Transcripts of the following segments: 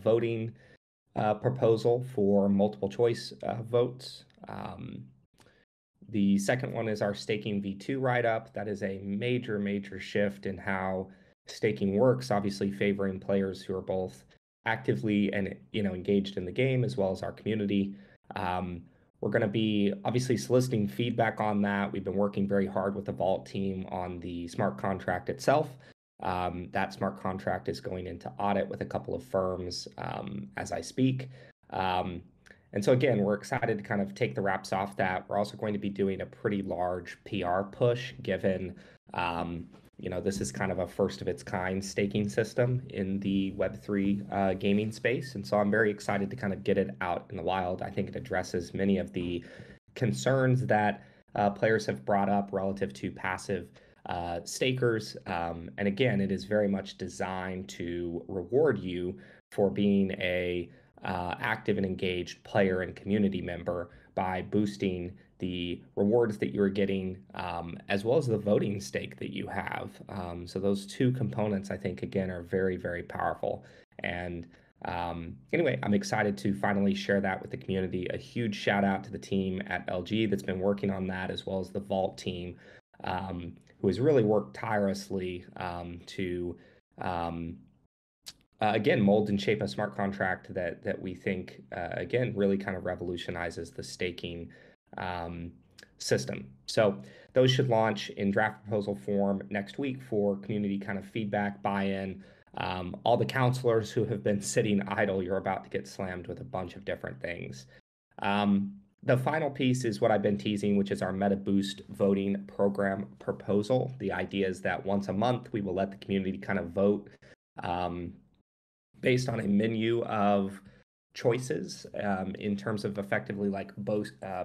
voting proposal for multiple choice votes. The second one is our staking V2 write-up. That is a major, major shift in how staking works, obviously favoring players who are both actively and engaged in the game as well as our community. We're going to be obviously soliciting feedback on that. We've been working very hard with the Vault team on the smart contract itself. That smart contract is going into audit with a couple of firms as I speak. And so again, we're excited to kind of take the wraps off that. We're also going to be doing a pretty large PR push given, this is kind of a first of its kind staking system in the Web3 gaming space. And so I'm very excited to kind of get it out in the wild. I think it addresses many of the concerns that players have brought up relative to passive stakers. And again, it is very much designed to reward you for being a active and engaged player and community member by boosting the rewards that you're getting, as well as the voting stake that you have. So those two components, I think, again, are very, very powerful. And anyway, I'm excited to finally share that with the community. A huge shout out to the team at LG that's been working on that, as well as the Vault team, who has really worked tirelessly to again, mold and shape a smart contract that we think, again, really kind of revolutionizes the staking system. So those should launch in draft proposal form next week for community kind of feedback, buy-in. All the counselors who have been sitting idle, you're about to get slammed with a bunch of different things. The final piece is what I've been teasing, which is our Meta Boost voting program proposal. The idea is that once a month, we will let the community kind of vote based on a menu of choices in terms of effectively like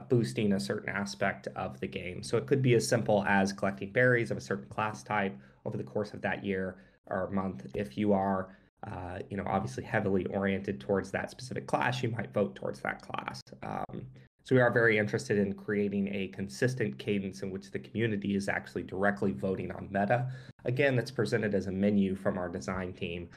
boosting a certain aspect of the game. So it could be as simple as collecting berries of a certain class type over the course of that year or month. If you are, obviously heavily oriented towards that specific class, you might vote towards that class. So we are very interested in creating a consistent cadence in which the community is actually directly voting on meta. Again, that's presented as a menu from our design team.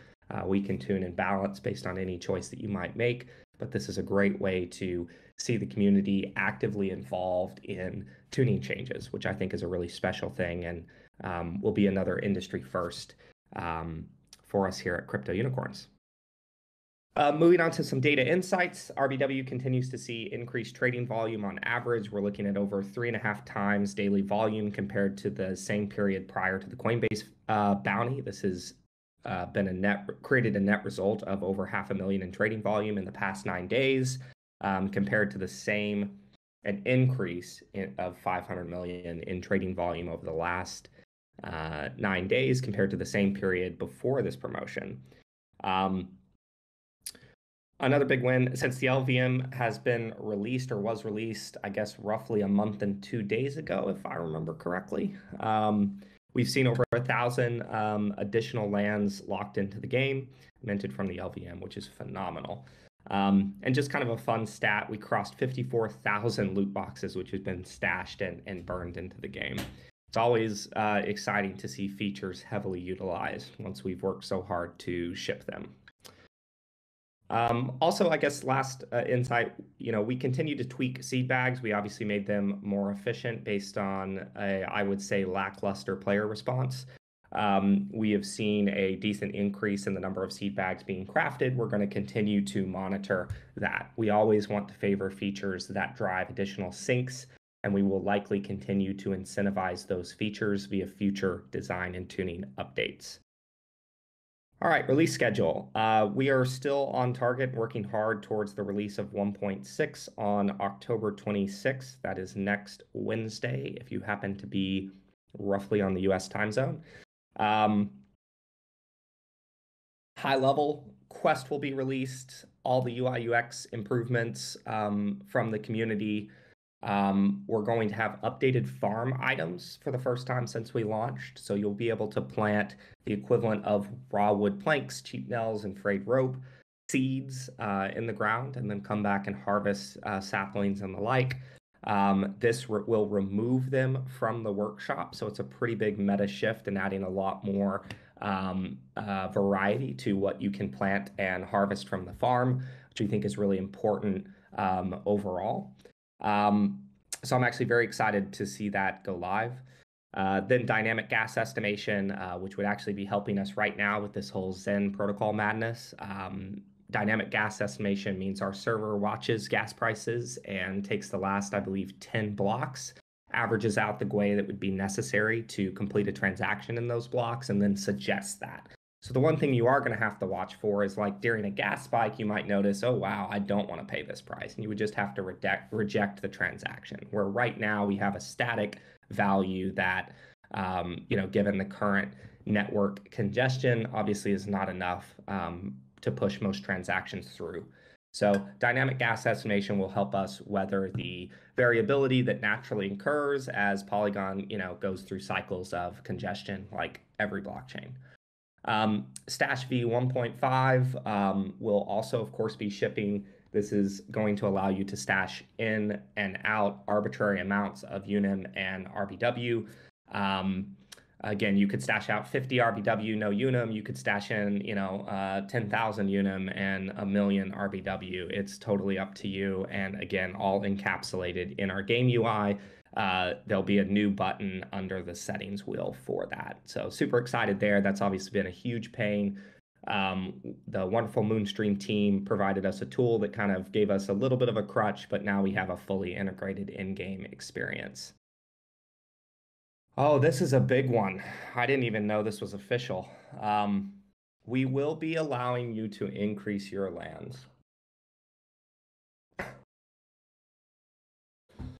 We can tune and balance based on any choice that you might make, but this is a great way to see the community actively involved in tuning changes, which I think is a really special thing and will be another industry first for us here at Crypto Unicorns. Moving on to some data insights, RBW continues to see increased trading volume on average. We're looking at over 3.5 times daily volume compared to the same period prior to the Coinbase bounty. This has been created a net result of over 500,000 in trading volume in the past 9 days, compared to an increase of 500 million in trading volume over the last 9 days compared to the same period before this promotion. Another big win since the LVM has been released or was released, I guess, roughly a month and 2 days ago, if I remember correctly. We've seen over 1,000 additional lands locked into the game, minted from the LVM, which is phenomenal. And just kind of a fun stat, we crossed 54,000 loot boxes, which has been stashed and burned into the game. It's always exciting to see features heavily utilized once we've worked so hard to ship them. Also, I guess last insight, we continue to tweak seed bags. We obviously made them more efficient based on I would say, lackluster player response. We have seen a decent increase in the number of seed bags being crafted. We're going to continue to monitor that. We always want to favor features that drive additional syncs, and we will likely continue to incentivize those features via future design and tuning updates. All right, release schedule. We are still on target, working hard towards the release of 1.6 on October 26th. That is next Wednesday, if you happen to be roughly on the US time zone. High level, Quest will be released, all the UI/UX improvements from the community. We're going to have updated farm items for the first time since we launched. So you'll be able to plant the equivalent of raw wood planks, cheap nails, and frayed rope seeds in the ground, and then come back and harvest saplings and the like. This will remove them from the workshop. So it's a pretty big meta shift and adding a lot more variety to what you can plant and harvest from the farm, which we think is really important overall. So I'm actually very excited to see that go live. Then dynamic gas estimation, which would actually be helping us right now with this whole Zen protocol madness. Dynamic gas estimation means our server watches gas prices and takes the last, I believe, 10 blocks, averages out the GUI that would be necessary to complete a transaction in those blocks, and then suggests that. So the one thing you are going to have to watch for is, like, during a gas spike, you might notice, oh, wow, I don't want to pay this price. And you would just have to reject the transaction, where right now we have a static value that, given the current network congestion, obviously is not enough to push most transactions through. So dynamic gas estimation will help us weather the variability that naturally occurs as Polygon, goes through cycles of congestion like every blockchain. Stash V 1.5 will also, of course, be shipping. This is going to allow you to stash in and out arbitrary amounts of UNIM and RBW. Again, you could stash out 50 RBW, no UNIM. You could stash in, 10,000 UNIM and a million RBW. It's totally up to you. And again, all encapsulated in our game UI. There'll be a new button under the settings wheel for that. So super excited there. That's obviously been a huge pain. The wonderful Moonstream team provided us a tool that kind of gave us a little bit of a crutch, but now we have a fully integrated in-game experience. Oh, this is a big one. I didn't even know this was official. We will be allowing you to increase your lands.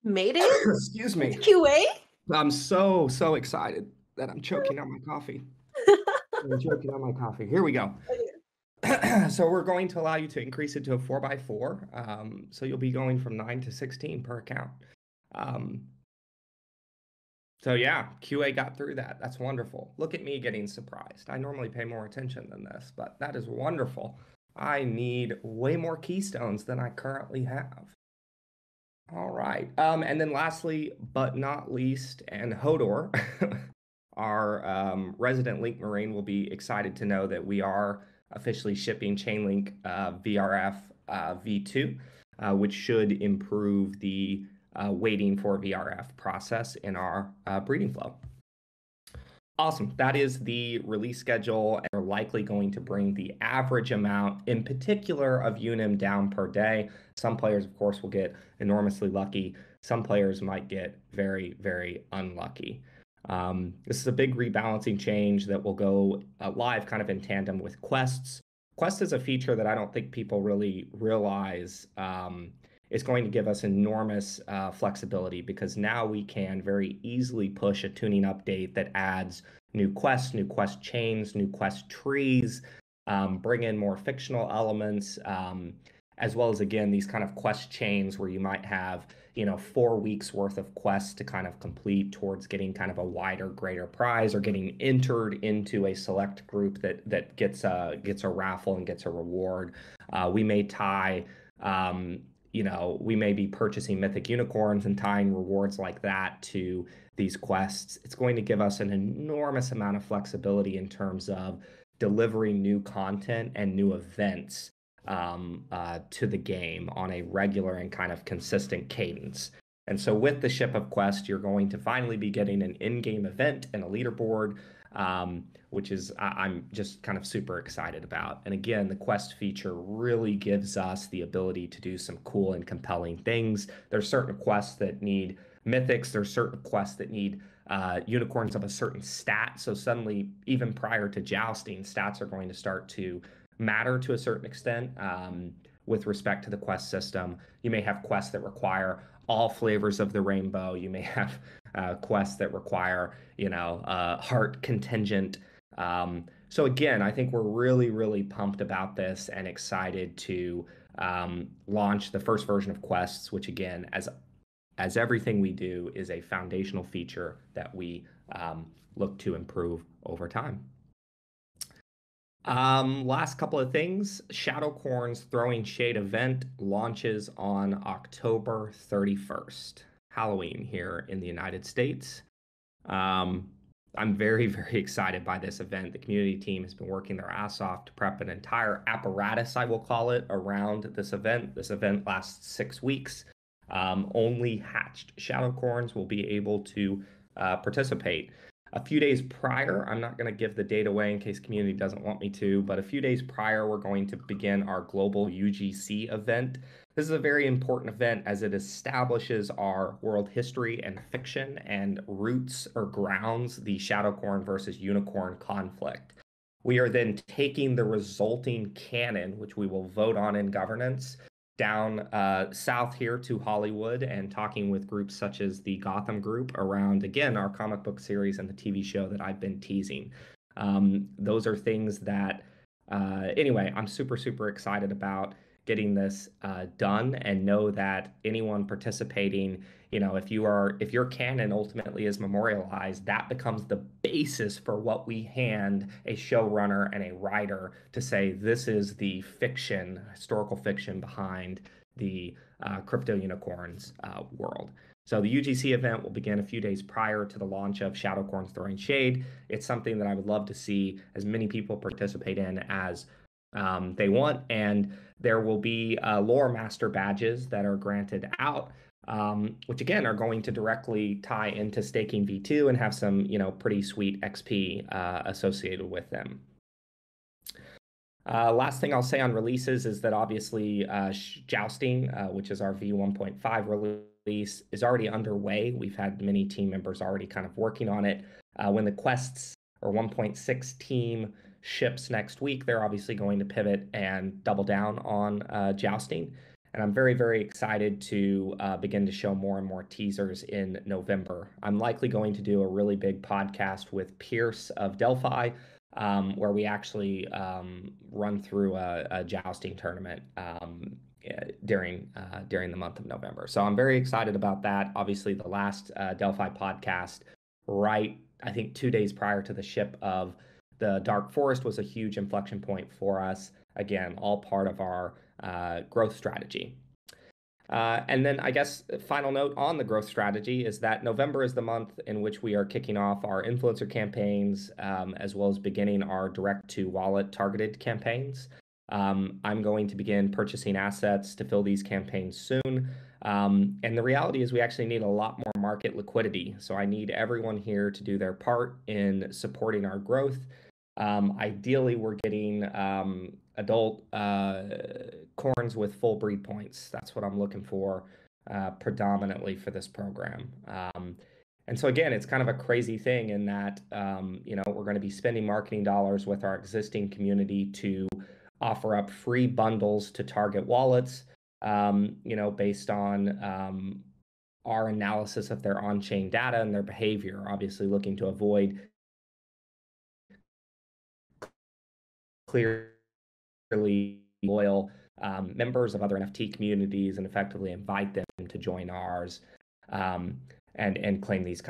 Made it? Excuse me. QA? I'm so excited that I'm choking on my coffee. I'm choking on my coffee. Here we go. So we're going to allow you to increase it to a 4x4. So you'll be going from 9 to 16 per account. So yeah, QA got through that. That's wonderful. Look at me getting surprised. I normally pay more attention than this, but that is wonderful. I need way more keystones than I currently have. All right. And then lastly, but not least, and Hodor, our resident Link Marine, will be excited to know that we are officially shipping Chainlink VRF V2, which should improve the waiting for VRF process in our breeding flow. Awesome. That is the release schedule. And we're likely going to bring the average amount, in particular, of UNIM down per day. Some players, of course, will get enormously lucky. Some players might get very, very unlucky. This is a big rebalancing change that will go live kind of in tandem with quests. Quest is a feature that I don't think people really realize is going to give us enormous flexibility, because now we can very easily push a tuning update that adds new quests, new quest chains, new quest trees, bring in more fictional elements, as well as, again, these kind of quest chains where you might have, 4 weeks worth of quests to kind of complete towards getting kind of a wider, greater prize, or getting entered into a select group that gets a raffle and gets a reward. We may tie we may be purchasing mythic unicorns and tying rewards like that to these quests. It's going to give us an enormous amount of flexibility in terms of delivering new content and new events to the game on a regular and kind of consistent cadence. And so with the ship of Quest, you're going to finally be getting an in-game event and a leaderboard, which is I'm just kind of super excited about. And again, the Quest feature really gives us the ability to do some cool and compelling things. There's certain quests that need mythics. There's certain quests that need unicorns of a certain stat. So suddenly, even prior to Jousting, stats are going to start to matter to a certain extent with respect to the quest system. You may have quests that require all flavors of the rainbow. You may have quests that require, heart contingent. So again, I think we're really, really pumped about this and excited to launch the first version of quests, which again, as everything we do, is a foundational feature that we look to improve over time. Last couple of things. Shadowcorn's Throwing Shade event launches on October 31st, Halloween here in the United States. I'm very, very excited by this event. The community team has been working their ass off to prep an entire apparatus, I will call it, around this event. This event lasts 6 weeks. Only hatched shadowcorns will be able to participate. A few days prior, I'm not going to give the date away in case community doesn't want me to, but a few days prior, we're going to begin our global UGC event. This is a very important event as it establishes our world history and fiction and roots or grounds the Shadowcorn versus Unicorn conflict. We are then taking the resulting canon, which we will vote on in governance, down south here to Hollywood and talking with groups such as the Gotham Group around, again, our comic book series and the TV show that I've been teasing. Those are things that, anyway, I'm super, super excited about getting this done and know that anyone participating, if your canon ultimately is memorialized, that becomes the basis for what we hand a showrunner and a writer to say this is the fiction, historical fiction behind the crypto unicorns world. So the UGC event will begin a few days prior to the launch of Shadowcorns Throwing Shade. It's something that I would love to see as many people participate in as they want, and there will be lore master badges that are granted out, which again are going to directly tie into staking V2 and have some, pretty sweet XP associated with them. Last thing I'll say on releases is that obviously Jousting, which is our V1.5 release, is already underway. We've had many team members already kind of working on it. When the quests or 1.6 team ships next week, they're obviously going to pivot and double down on Jousting. And I'm very, very excited to begin to show more and more teasers in November. I'm likely going to do a really big podcast with Pierce of Delphi, where we actually run through a jousting tournament during the month of November. So I'm very excited about that. Obviously, the last Delphi podcast, right, I think 2 days prior to the ship of the Dark Forest, was a huge inflection point for us. Again, all part of our growth strategy. And then I guess final note on the growth strategy is that November is the month in which we are kicking off our influencer campaigns, as well as beginning our direct to wallet targeted campaigns. I'm going to begin purchasing assets to fill these campaigns soon. And the reality is we actually need a lot more market liquidity. So I need everyone here to do their part in supporting our growth. Ideally, we're getting adult corns with full breed points. That's what I'm looking for predominantly for this program. And so again, it's kind of a crazy thing in that, we're going to be spending marketing dollars with our existing community to offer up free bundles to target wallets, based on our analysis of their on-chain data and their behavior, obviously looking to avoid clearly loyal members of other NFT communities and effectively invite them to join ours and claim these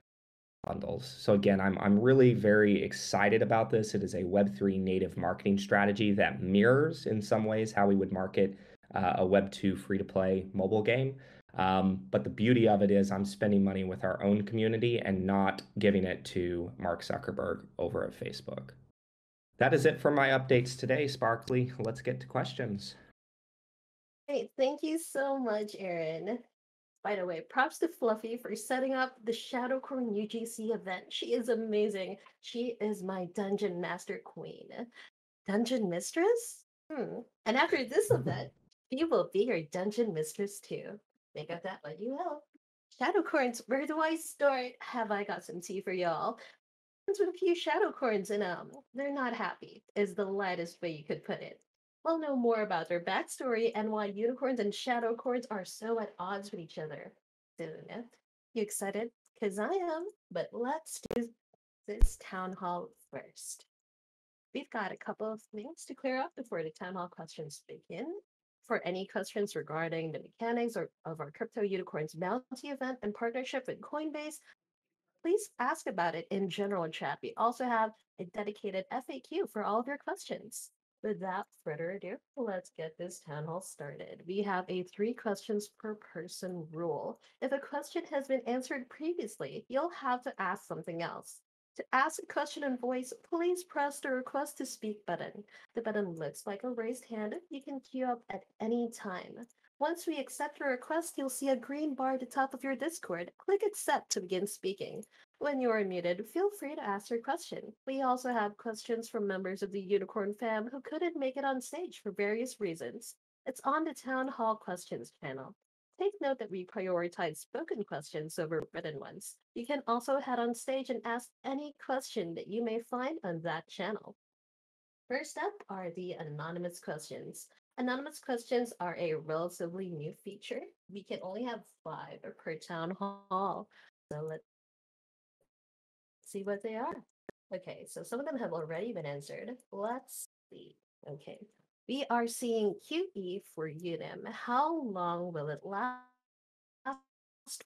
bundles. So again, I'm really very excited about this. It is a Web3 native marketing strategy that mirrors in some ways how we would market a Web2 free-to-play mobile game. But the beauty of it is I'm spending money with our own community and not giving it to Mark Zuckerberg over at Facebook. That is it for my updates today, Sparkly. Let's get to questions. Hey, thank you so much, Aaron. By the way, props to Fluffy for setting up the Shadowcorn UGC event. She is amazing. She is my dungeon master queen. Dungeon mistress? And after this event, she will be your dungeon mistress too. Make of that what you will. Shadowcorns, where do I start? Have I got some tea for y'all? With a few shadowcorns and they're not happy, is the lightest way you could put it. We'll know more about their backstory and why unicorns and shadowcorns are so at odds with each other soon. You excited? Because I am, but let's do this town hall first. We've got a couple of things to clear up before the town hall questions begin. For any questions regarding the mechanics of our Crypto Unicorns bounty event in partnership with Coinbase, please ask about it in general chat. We also have a dedicated FAQ for all of your questions. Without further ado, let's get this town hall started. We have a 3 questions per person rule. If a question has been answered previously, you'll have to ask something else. To ask a question in voice, please press the request to speak button. The button looks like a raised hand. You can queue up at any time. Once we accept your request, you'll see a green bar at the top of your Discord. Click accept to begin speaking. When you are muted, feel free to ask your question. We also have questions from members of the Unicorn fam who couldn't make it on stage for various reasons. It's on the Town Hall Questions channel. Take note that we prioritize spoken questions over written ones. You can also head on stage and ask any question that you may find on that channel. First up are the anonymous questions. Anonymous questions are a relatively new feature. We can only have 5 per town hall. So let's see what they are. Okay, so some of them have already been answered. Let's see. Okay. We are seeing QE for UNIM. How long will it last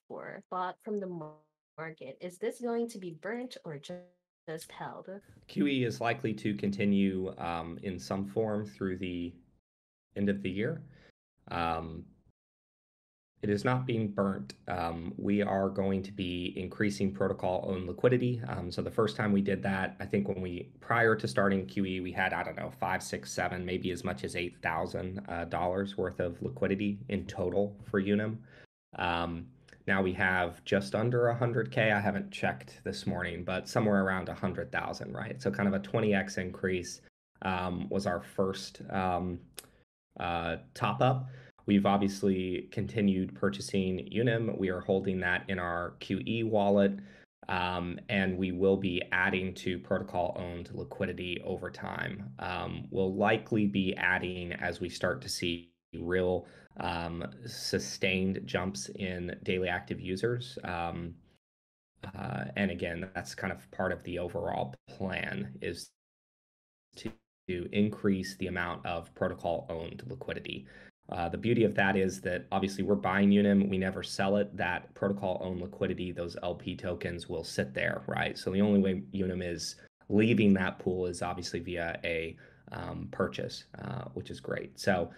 for? Bought from the market. Is this going to be burnt or just held? QE is likely to continue in some form through the end of the year. It is not being burnt. We are going to be increasing protocol owned liquidity. So the first time we did that, I think prior to starting QE, we had, I don't know, 5, 6, 7, maybe as much as $8,000 worth of liquidity in total for Unum. Now we have just under 100K. I haven't checked this morning, but somewhere around 100,000, right? So kind of a 20x increase was our first top up. We've obviously continued purchasing Unum. We are holding that in our QE wallet, and we will be adding to protocol-owned liquidity over time. We'll likely be adding as we start to see real sustained jumps in daily active users. And again, that's kind of part of the overall plan is to increase the amount of protocol-owned liquidity. The beauty of that is that obviously we're buying Unum, we never sell it. That protocol-owned liquidity, those LP tokens will sit there, right? So the only way Unum is leaving that pool is obviously via a purchase, which is great. So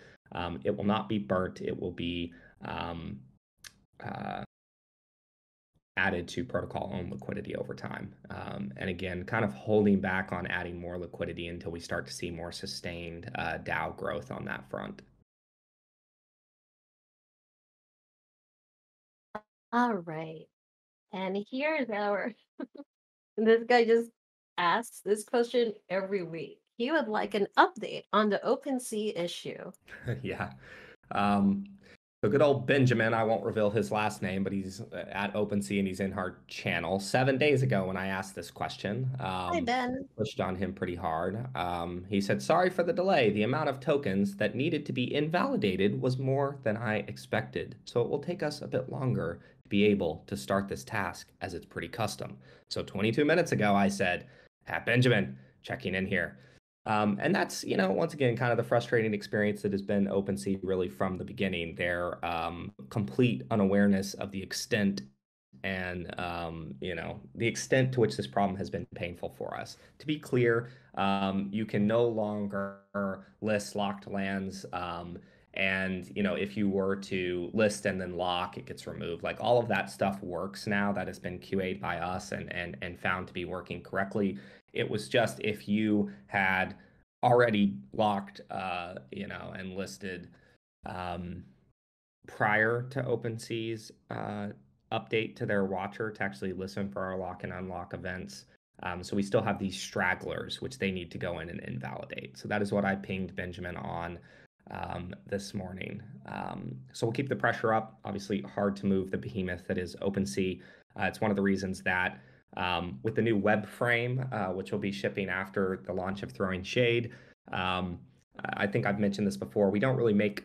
it will not be burnt. It will be added to protocol-owned liquidity over time. And again, kind of holding back on adding more liquidity until we start to see more sustained DAO growth on that front. All right. And here's our this guy just asks this question every week. He would like an update on the OpenC issue. Yeah. So good old Benjamin, I won't reveal his last name, but he's at OpenC and he's in our channel 7 days ago when I asked this question. Hi, Ben. Pushed on him pretty hard. He said, sorry for the delay. The amount of tokens that needed to be invalidated was more than I expected. So it will take us a bit longer to be able to start this task as it's pretty custom. So 22 minutes ago, I said, at Benjamin, checking in here. And that's, once again, kind of the frustrating experience that has been OpenC really from the beginning. Their complete unawareness of the extent and, the extent to which this problem has been painful for us. To be clear, you can no longer list locked lands. And, if you were to list and then lock, it gets removed. Like all of that stuff works now. That has been QA'd by us and found to be working correctly. It was just if you had already locked, and listed prior to OpenC's update to their watcher to actually listen for our lock and unlock events. So we still have these stragglers, which they need to go in and invalidate. So that is what I pinged Benjamin on this morning. So we'll keep the pressure up. Obviously, hard to move the behemoth that is OpenC. It's one of the reasons that with the new web frame, which will be shipping after the launch of Throwing Shade. I think I've mentioned this before. We don't really make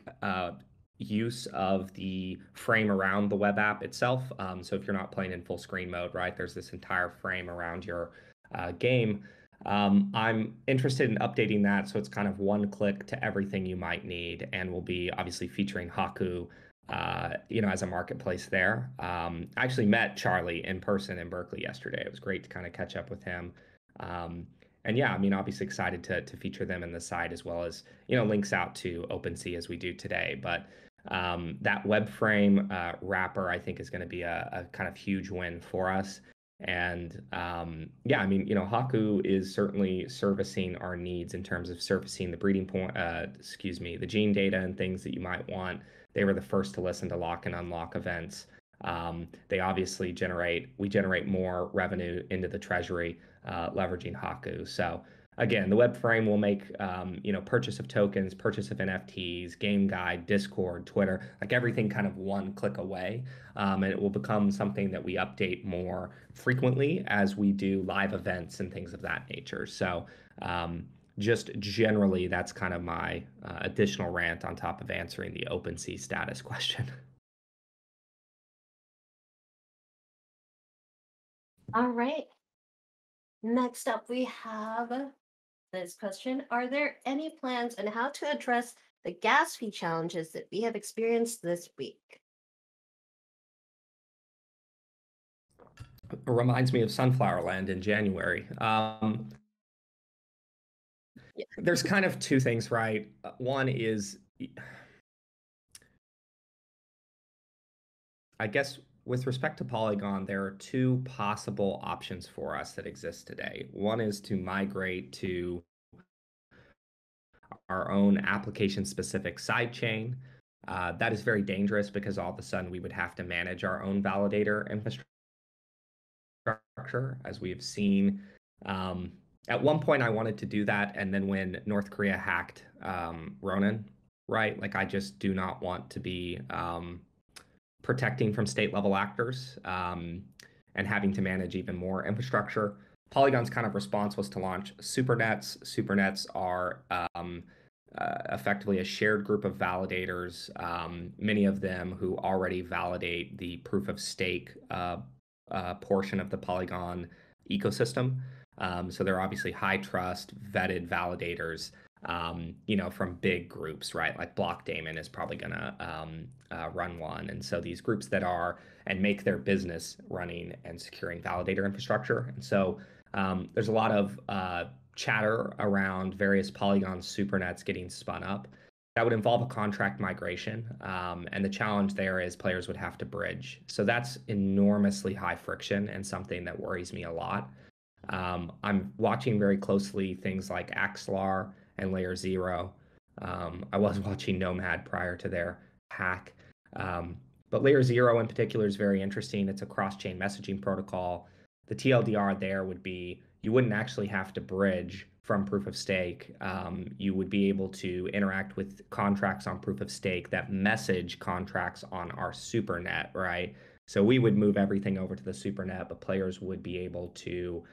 use of the frame around the web app itself. So if you're not playing in full screen mode, right, there's this entire frame around your game. I'm interested in updating that so it's kind of one click to everything you might need, and we'll be obviously featuring Haku as a marketplace there. I actually met Charlie in person in Berkeley yesterday. It was great to kind of catch up with him. And yeah, obviously excited to feature them in the site as well as, links out to OpenC as we do today. But that web frame wrapper, I think, is going to be a kind of huge win for us. And yeah, I mean, Haku is certainly servicing our needs in terms of surfacing the breeding point, excuse me, the gene data and things that you might want. They were the first to listen to lock and unlock events. They obviously we generate more revenue into the treasury leveraging Haku. So again, the web frame will make purchase of tokens, purchase of NFTs, game guide, Discord, Twitter, like everything kind of one click away. And it will become something that we update more frequently as we do live events and things of that nature. So just generally, that's kind of my additional rant on top of answering the OpenC status question. All right. Next up, we have this question. Are there any plans on how to address the Gatsby challenges that we have experienced this week? It reminds me of Sunflower Land in January. Yeah. There's kind of two things, right? One is, I guess, with respect to Polygon, there are two possible options for us that exist today. One is to migrate to our own application-specific sidechain. That is very dangerous because all of a sudden we would have to manage our own validator infrastructure, as we have seen. At one point, I wanted to do that, and then when North Korea hacked Ronin, right? Like, I just do not want to be protecting from state-level actors and having to manage even more infrastructure. Polygon's kind of response was to launch supernets. Supernets are effectively a shared group of validators, many of them who already validate the proof of stake portion of the Polygon ecosystem. So they're obviously high trust, vetted validators, from big groups, right? Like Blockdaemon is probably going to run one. And so these groups that are and make their business running and securing validator infrastructure. And so there's a lot of chatter around various Polygon supernets getting spun up. That would involve a contract migration. And the challenge there is players would have to bridge. So that's enormously high friction and something that worries me a lot. I'm watching very closely things like Axlar and Layer Zero. I was watching Nomad prior to their hack. But Layer Zero in particular is very interesting. It's a cross-chain messaging protocol. The TLDR there would be you wouldn't actually have to bridge from proof of stake. You would be able to interact with contracts on proof of stake that message contracts on our supernet, right? So we would move everything over to the supernet, but players would be able to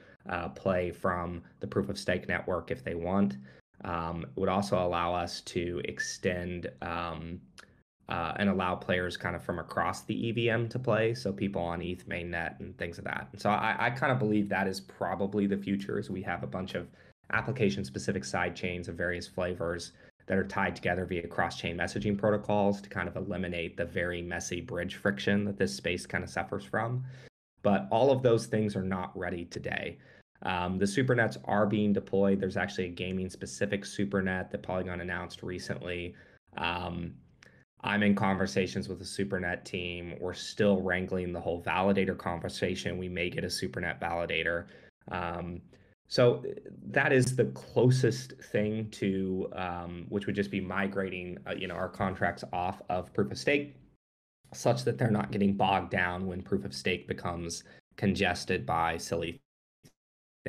play from the proof of stake network if they want. It would also allow us to extend and allow players kind of from across the EVM to play, so people on ETH mainnet and things of that. And so I kind of believe that is probably the future, is we have a bunch of application-specific side chains of various flavors that are tied together via cross-chain messaging protocols to kind of eliminate the very messy bridge friction that this space kind of suffers from. But all of those things are not ready today. The supernets are being deployed. There's actually a gaming-specific supernet that Polygon announced recently. I'm in conversations with the SuperNet team. We're still wrangling the whole validator conversation. We may get a SuperNet validator. So that is the closest thing to which would just be migrating, our contracts off of proof of stake, such that they're not getting bogged down when proof of stake becomes congested by silly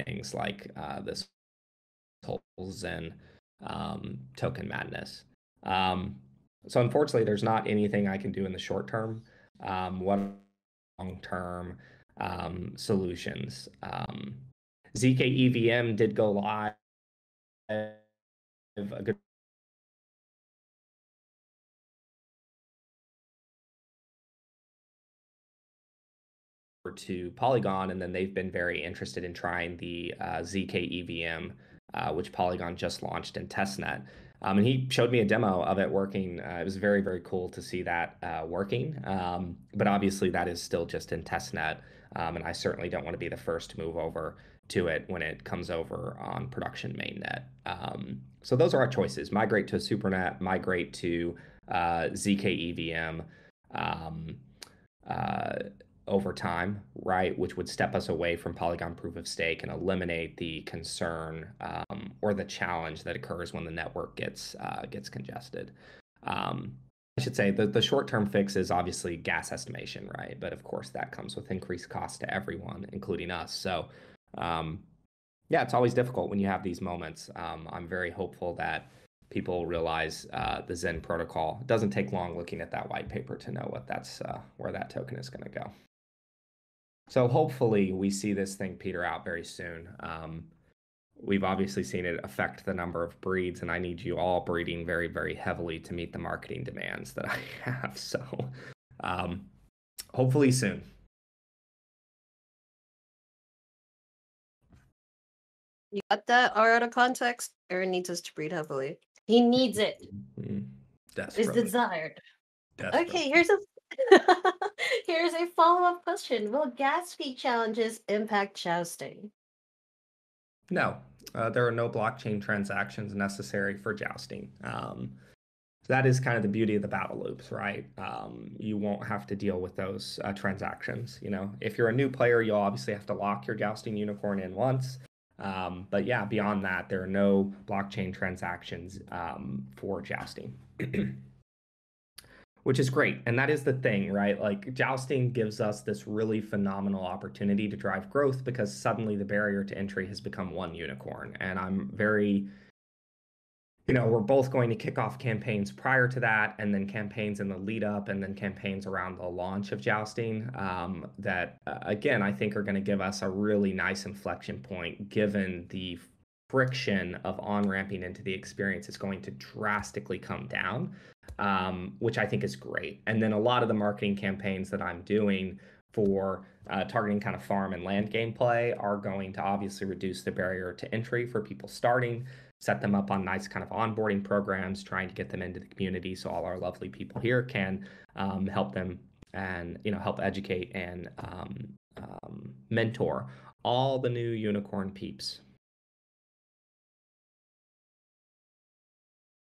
things like this whole Zen token madness. So unfortunately, there's not anything I can do in the short term. What long-term solutions? ZK EVM did go live a good to Polygon, and then they've been very interested in trying the ZK EVM, which Polygon just launched in testnet. And he showed me a demo of it working. It was very, very cool to see that working. But obviously, that is still just in testnet. And I certainly don't want to be the first to move over to it when it comes over on production mainnet. So those are our choices: migrate to a supernet, migrate to ZK EVM. over time, right? Which would step us away from Polygon proof of stake and eliminate the concern or the challenge that occurs when the network gets congested. I should say the short-term fix is obviously gas estimation, right? But of course, that comes with increased cost to everyone, including us. So, yeah, it's always difficult when you have these moments. I'm very hopeful that people realize the Zen protocol. It doesn't take long looking at that white paper to know what that's where that token is going to go. So hopefully we see this thing peter out very soon. We've obviously seen it affect the number of breeds, and I need you all breeding very, very heavily to meet the marketing demands that I have. So hopefully soon. You got that? Are out of context? Aaron needs us to breed heavily. He needs it. It's desired. Desperately. Okay, here's a here's a follow-up question. Will Gatsby challenges impact jousting? No, there are no blockchain transactions necessary for jousting. That is kind of the beauty of the battle loops, right? You won't have to deal with those transactions. You know, if you're a new player, you'll obviously have to lock your jousting unicorn in once. But yeah, beyond that, there are no blockchain transactions for jousting. Which is great. And that is the thing, right? Like jousting gives us this really phenomenal opportunity to drive growth because suddenly the barrier to entry has become one unicorn. And I'm very, we're both going to kick off campaigns prior to that, and then campaigns in the lead up, and then campaigns around the launch of jousting that, again, I think are going to give us a really nice inflection point given the friction of on-ramping into the experience is going to drastically come down, which I think is great. And then a lot of the marketing campaigns that I'm doing for targeting kind of farm and land gameplay are going to obviously reduce the barrier to entry for people starting, set them up on nice kind of onboarding programs, trying to get them into the community so all our lovely people here can help them and help educate and mentor all the new unicorn peeps.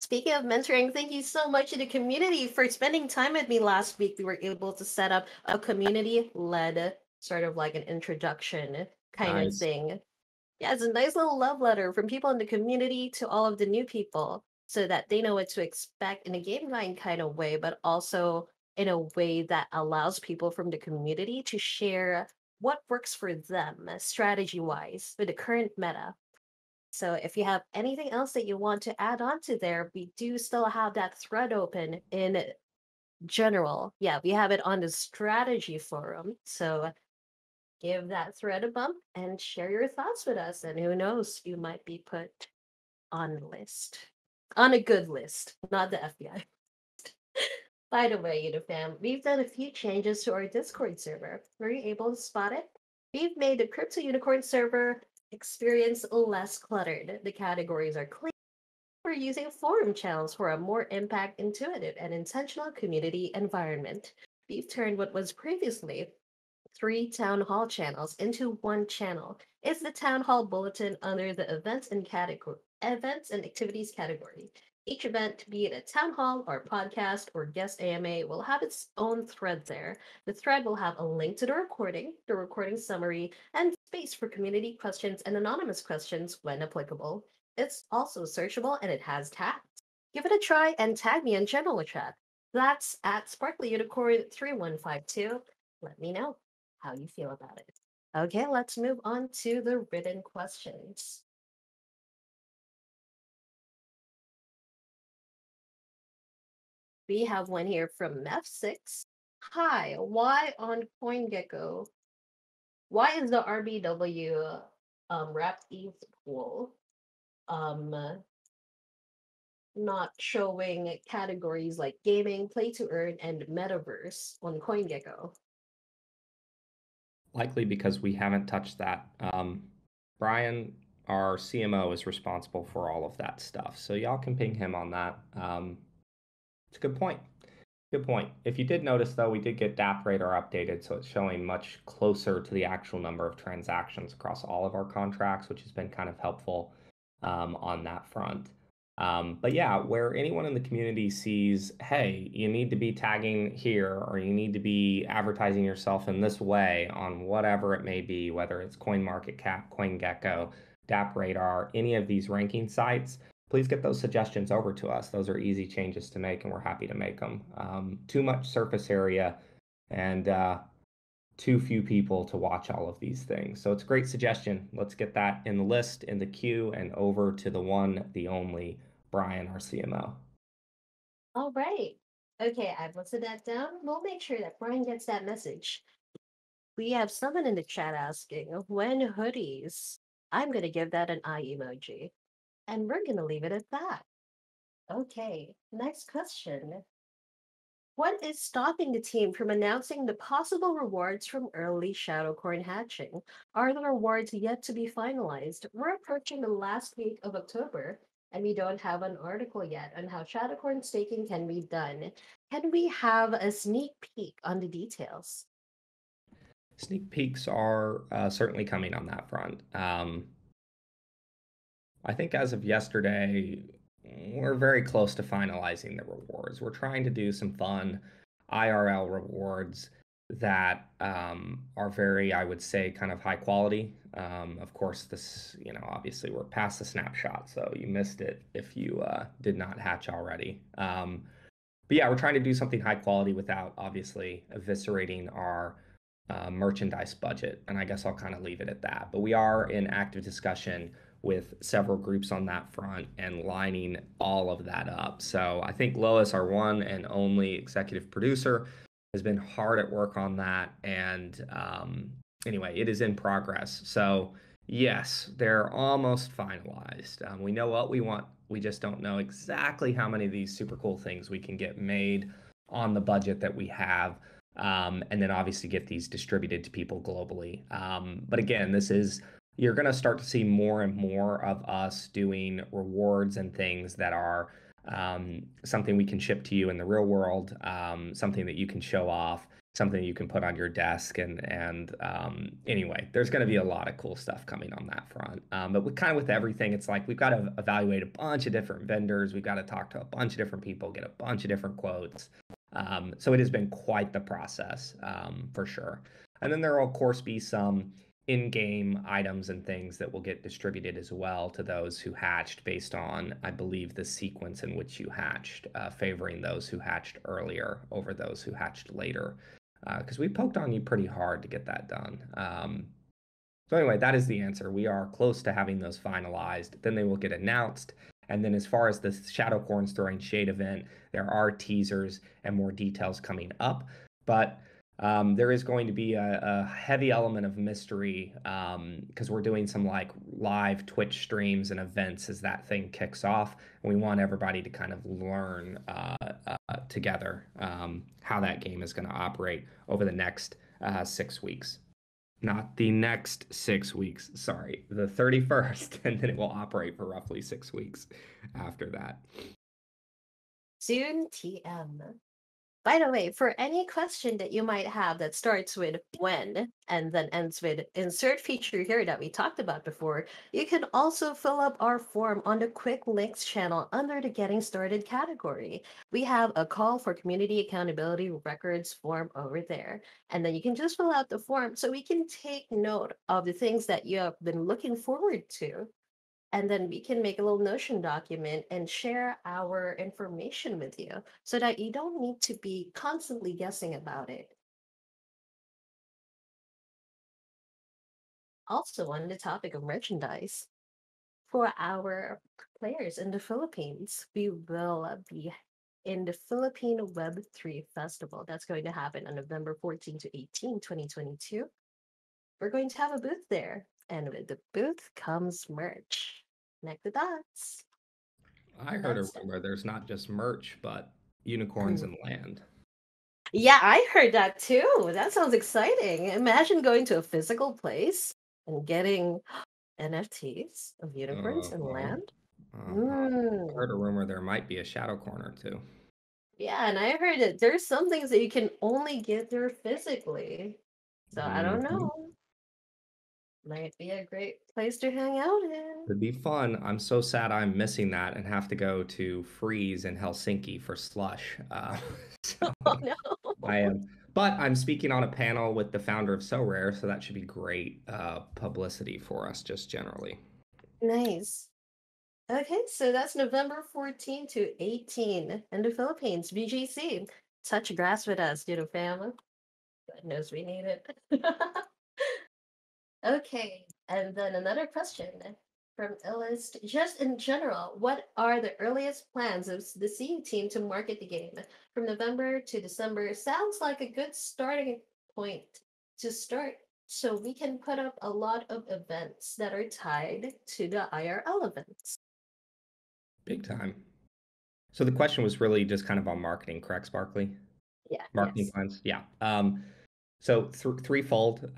Speaking of mentoring, thank you so much to the community for spending time with me last week. We were able to set up a community-led sort of like an introduction kind of thing. Yeah, it's a nice little love letter from people in the community to all of the new people so that they know what to expect in a game design kind of way, but also in a way that allows people from the community to share what works for them strategy-wise with the current meta. So if you have anything else that you want to add on to there, we do still have that thread open in general. Yeah, we have it on the strategy forum. So give that thread a bump and share your thoughts with us. And who knows, you might be put on the list. On a good list, not the FBI. By the way, Unifam, we've done a few changes to our Discord server. Were you able to spot it? We've made the Crypto Unicorn server experience less cluttered. The categories are clean. We're using forum channels for a more impact, intuitive, and intentional community environment. We've turned what was previously 3 town hall channels into 1 channel. It's the town hall bulletin under the events and activities category. Each event, be it a town hall or podcast or guest AMA, will have its own thread there. The thread will have a link to the recording summary, and space for community questions and anonymous questions when applicable. It's also searchable and it has tags. Give it a try and tag me in general chat. That's at SparklyUnicorn3152. Let me know how you feel about it. Okay, let's move on to the written questions. We have one here from Mef6. Hi, why on CoinGecko? Why is the RBW wrapped ETH pool not showing categories like gaming, play to earn, and metaverse on CoinGecko? Likely because we haven't touched that. Brian, our CMO, is responsible for all of that stuff. So y'all can ping him on that. It's a good point. Good point. If you did notice, though, we did get DApp radar updated, so it's showing much closer to the actual number of transactions across all of our contracts, which has been kind of helpful on that front. But yeah, where anyone in the community sees, hey, you need to be tagging here, or you need to be advertising yourself in this way on whatever it may be, whether it's CoinMarketCap, CoinGecko, DappRadar, any of these ranking sites, please get those suggestions over to us. Those are easy changes to make, and we're happy to make them. Too much surface area and too few people to watch all of these things. So it's a great suggestion. Let's get that in the list, in the queue, and over to the one, the only Brian, our CMO. All right. Okay, I've listed that down. We'll make sure that Brian gets that message. We have someone in the chat asking, when hoodies? I'm going to give that an eye emoji. And we're going to leave it at that. Okay, next question. What is stopping the team from announcing the possible rewards from early shadow coin hatching? Are the rewards yet to be finalized? We're approaching the last week of October, and we don't have an article yet on how shadow coin staking can be done. Can we have a sneak peek on the details? Sneak peeks are certainly coming on that front. I think as of yesterday, we're very close to finalizing the rewards. We're trying to do some fun IRL rewards that are very, I would say, kind of high quality. Of course, this, obviously we're past the snapshot, so you missed it if you did not hatch already. But yeah, we're trying to do something high quality without obviously eviscerating our merchandise budget. And I guess I'll kind of leave it at that. But we are in active discussion with several groups on that front and lining all of that up. So I think Lois, our one and only executive producer, has been hard at work on that. And anyway, it is in progress. So yes, they're almost finalized. We know what we want. We just don't know exactly how many of these super cool things we can get made on the budget that we have. And then obviously get these distributed to people globally. But again, you're going to start to see more and more of us doing rewards and things that are something we can ship to you in the real world, something that you can show off, something you can put on your desk. And anyway, there's going to be a lot of cool stuff coming on that front. But with everything, it's like we've got to evaluate a bunch of different vendors. We've got to talk to a bunch of different people, get a bunch of different quotes. So it has been quite the process, for sure. And then there will, of course, be some in-game items and things that will get distributed as well to those who hatched based on, I believe, the sequence in which you hatched, favoring those who hatched earlier over those who hatched later. Because we poked on you pretty hard to get that done. So anyway, that is the answer. We are close to having those finalized. Then they will get announced. And then as far as the Shadow Corns Throwing Shade event, there are teasers and more details coming up. But there is going to be a heavy element of mystery because we're doing some like live Twitch streams and events as that thing kicks off. And we want everybody to kind of learn together how that game is going to operate over the next 6 weeks. Not the next 6 weeks, sorry, the 31st, and then it will operate for roughly 6 weeks after that. Soon TM. By the way, for any question that you might have that starts with when and then ends with insert feature here that we talked about before, you can also fill up our form on the quick links channel under the getting started category. We have a call for community accountability records form over there. And then you can just fill out the form so we can take note of the things that you have been looking forward to, and then we can make a little Notion document and share our information with you so that you don't need to be constantly guessing about it. Also, on the topic of merchandise, for our players in the Philippines, we will be in the Philippine Web3 Festival. That's going to happen on November 14 to 18, 2022. We're going to have a booth there, and with the booth comes merch. Connect the dots. I heard a That's rumor there's not just merch, but unicorns and land. Yeah, I heard that too. That sounds exciting. Imagine going to a physical place and getting NFTs of unicorns and Uh-huh. land. I heard a rumor there might be a shadow corner too. Yeah, and I heard that there's some things that you can only get there physically. So I don't Mhm. know. Might be a great place to hang out in. It'd be fun. I'm so sad I'm missing that and have to go to Freeze in Helsinki for slush. So Oh no. I am, but I'm speaking on a panel with the founder of SoRare, so that should be great publicity for us just generally. Nice. Okay, so that's November 14 to 18 in the Philippines, BGC. Touch grass with us, family. God knows we need it. Okay, and then another question from Ellis. Just in general, what are the earliest plans of the CE team to market the game? From November to December sounds like a good starting point to start, so we can put up a lot of events that are tied to the IRL events. Big time. So the question was really just kind of on marketing, correct, Sparkly? Yeah, Marketing yes. plans, yeah. So threefold.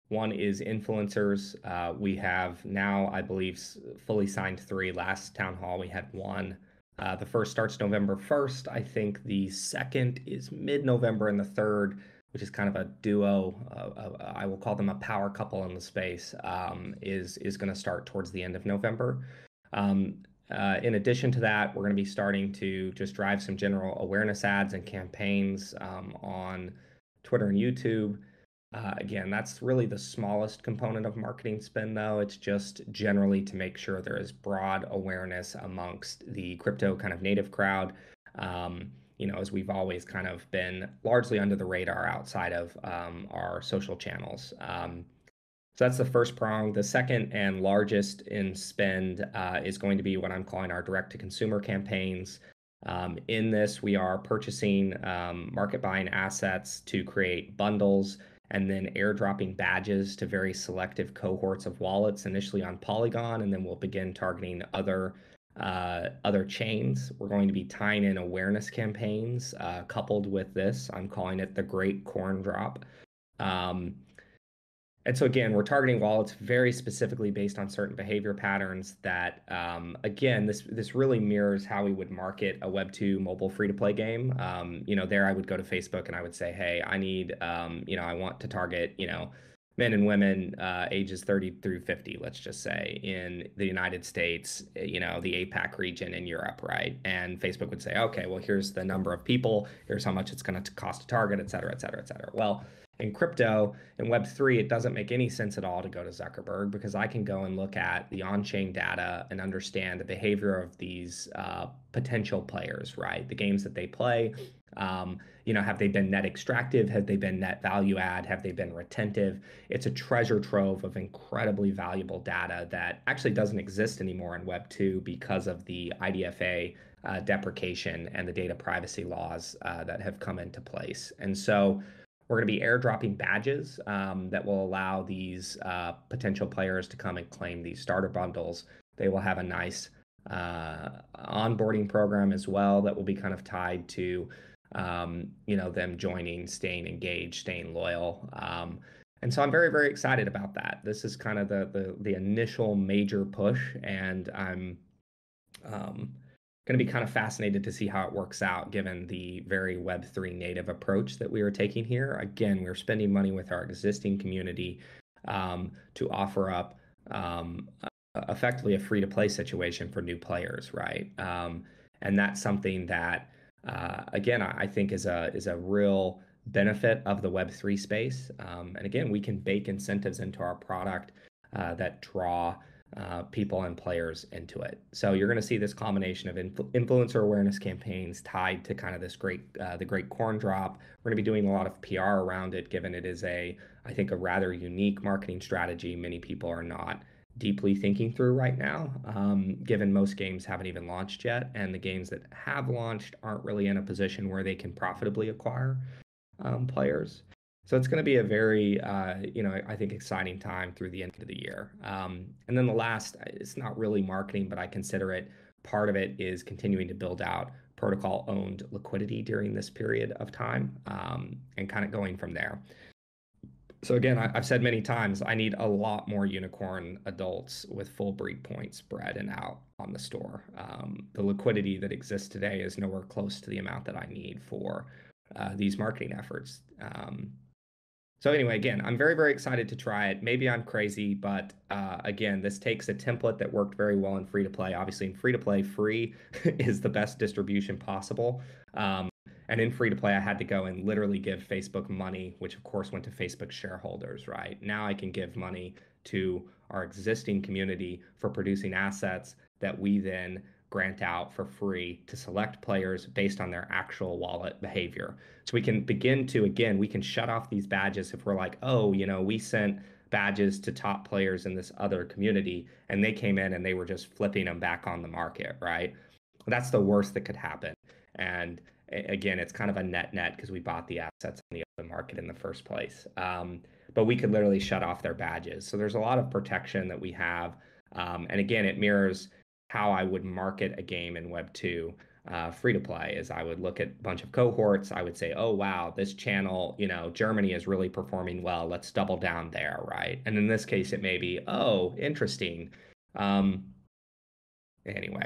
One is influencers. We have now, I believe, fully signed three. Last town hall we had one. The first starts November 1st. I think the second is mid-November, and the third, which is kind of a duo, I will call them a power couple in the space, is going to start towards the end of November. In addition to that, we're going to be starting to just drive some general awareness ads and campaigns on Twitter and YouTube. Again, that's really the smallest component of marketing spend, though. It's just generally to make sure there is broad awareness amongst the crypto kind of native crowd. As we've always kind of been largely under the radar outside of our social channels. So that's the first prong. The second and largest in spend is going to be what I'm calling our direct-to-consumer campaigns. In this, we are purchasing market buying assets to create bundles and then airdropping badges to very selective cohorts of wallets, initially on Polygon, and then we'll begin targeting other chains. We're going to be tying in awareness campaigns coupled with this. I'm calling it the Great Corn Drop. And so again, we're targeting wallets very specifically based on certain behavior patterns that, again, this really mirrors how we would market a Web2 mobile free-to-play game. There I would go to Facebook and I would say, hey, I need, I want to target, men and women ages 30 through 50, let's just say, in the United States, the APAC region in Europe, right? And Facebook would say, okay, well, here's the number of people, here's how much it's going to cost to target, et cetera, et cetera, et cetera. Well, in crypto and Web3, it doesn't make any sense at all to go to Zuckerberg because I can go and look at the on-chain data and understand the behavior of these potential players, right? The games that they play. Have they been net extractive? Have they been net value add? Have they been retentive? It's a treasure trove of incredibly valuable data that actually doesn't exist anymore in Web 2 because of the IDFA deprecation and the data privacy laws that have come into place. And so we're going to be airdropping badges that will allow these potential players to come and claim these starter bundles. They will have a nice onboarding program as well that will be kind of tied to them joining, staying engaged, staying loyal. And so I'm very, very excited about that. This is kind of the initial major push, and I'm going to be kind of fascinated to see how it works out given the very Web3 native approach that we are taking here. Again, we're spending money with our existing community to offer up effectively a free-to-play situation for new players, right? And that's something that, again, I think is a real benefit of the Web3 space. And again, we can bake incentives into our product that draw people and players into it. So you're going to see this combination of influencer awareness campaigns tied to kind of the great corn drop. We're going to be doing a lot of PR around it, given it is I think, a rather unique marketing strategy many people are not deeply thinking through right now, given most games haven't even launched yet, and the games that have launched aren't really in a position where they can profitably acquire players. So it's going to be a very, I think, exciting time through the end of the year. And then the last, it's not really marketing, but I consider it part of it is continuing to build out protocol-owned liquidity during this period of time and kind of going from there. So again, I've said many times, I need a lot more unicorn adults with full breed points spread and out on the store. The liquidity that exists today is nowhere close to the amount that I need for these marketing efforts. So anyway, again, I'm very, very excited to try it. Maybe I'm crazy, but again, this takes a template that worked very well in free to play. Obviously, in free to play, free is the best distribution possible. Um, and in free to play, I had to go and literally give Facebook money, which of course went to Facebook shareholders, right? Now I can give money to our existing community for producing assets that we then grant out for free to select players based on their actual wallet behavior. So we can begin to, again, we can shut off these badges if we're like, oh, we sent badges to top players in this other community and they came in and they were just flipping them back on the market, right? That's the worst that could happen. And again, it's kind of a net because we bought the assets on the open market in the first place. But we could literally shut off their badges. So there's a lot of protection that we have. And again, it mirrors how I would market a game in Web 2 free to play is I would look at a bunch of cohorts. I would say, oh, wow, this channel, Germany is really performing well. Let's double down there, right? And in this case, it may be, oh, interesting. Anyway,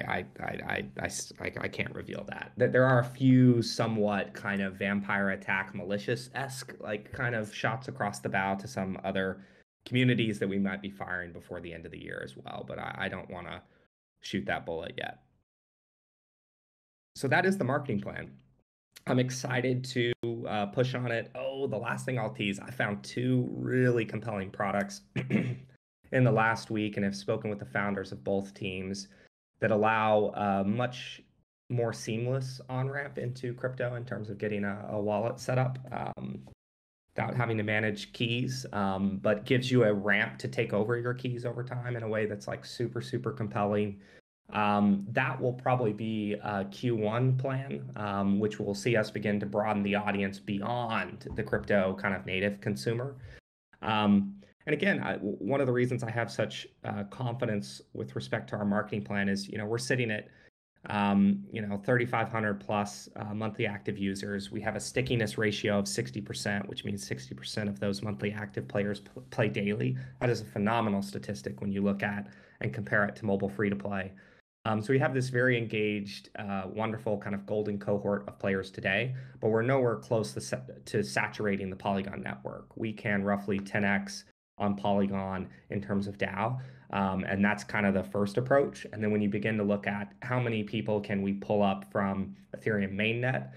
I can't reveal that. There are a few somewhat kind of vampire attack malicious-esque like kind of shots across the bow to some other communities that we might be firing before the end of the year as well. But I don't want to shoot that bullet yet. So that is the marketing plan. I'm excited to push on it. Oh, the last thing I'll tease, I found two really compelling products in the last week and have spoken with the founders of both teams that allow much more seamless on-ramp into crypto in terms of getting a wallet set up without having to manage keys, but gives you a ramp to take over your keys over time in a way that's like super, super compelling. That will probably be a Q1 plan, which will see us begin to broaden the audience beyond the crypto kind of native consumer. And again, one of the reasons I have such confidence with respect to our marketing plan is, we're sitting at, 3,500 plus monthly active users. We have a stickiness ratio of 60%, which means 60% of those monthly active players play daily. That is a phenomenal statistic when you look at and compare it to mobile free to play. So we have this very engaged, wonderful kind of golden cohort of players today, but we're nowhere close to saturating the Polygon network. We can roughly 10x on Polygon in terms of DAO, and that's kind of the first approach. And then when you begin to look at how many people can we pull up from Ethereum mainnet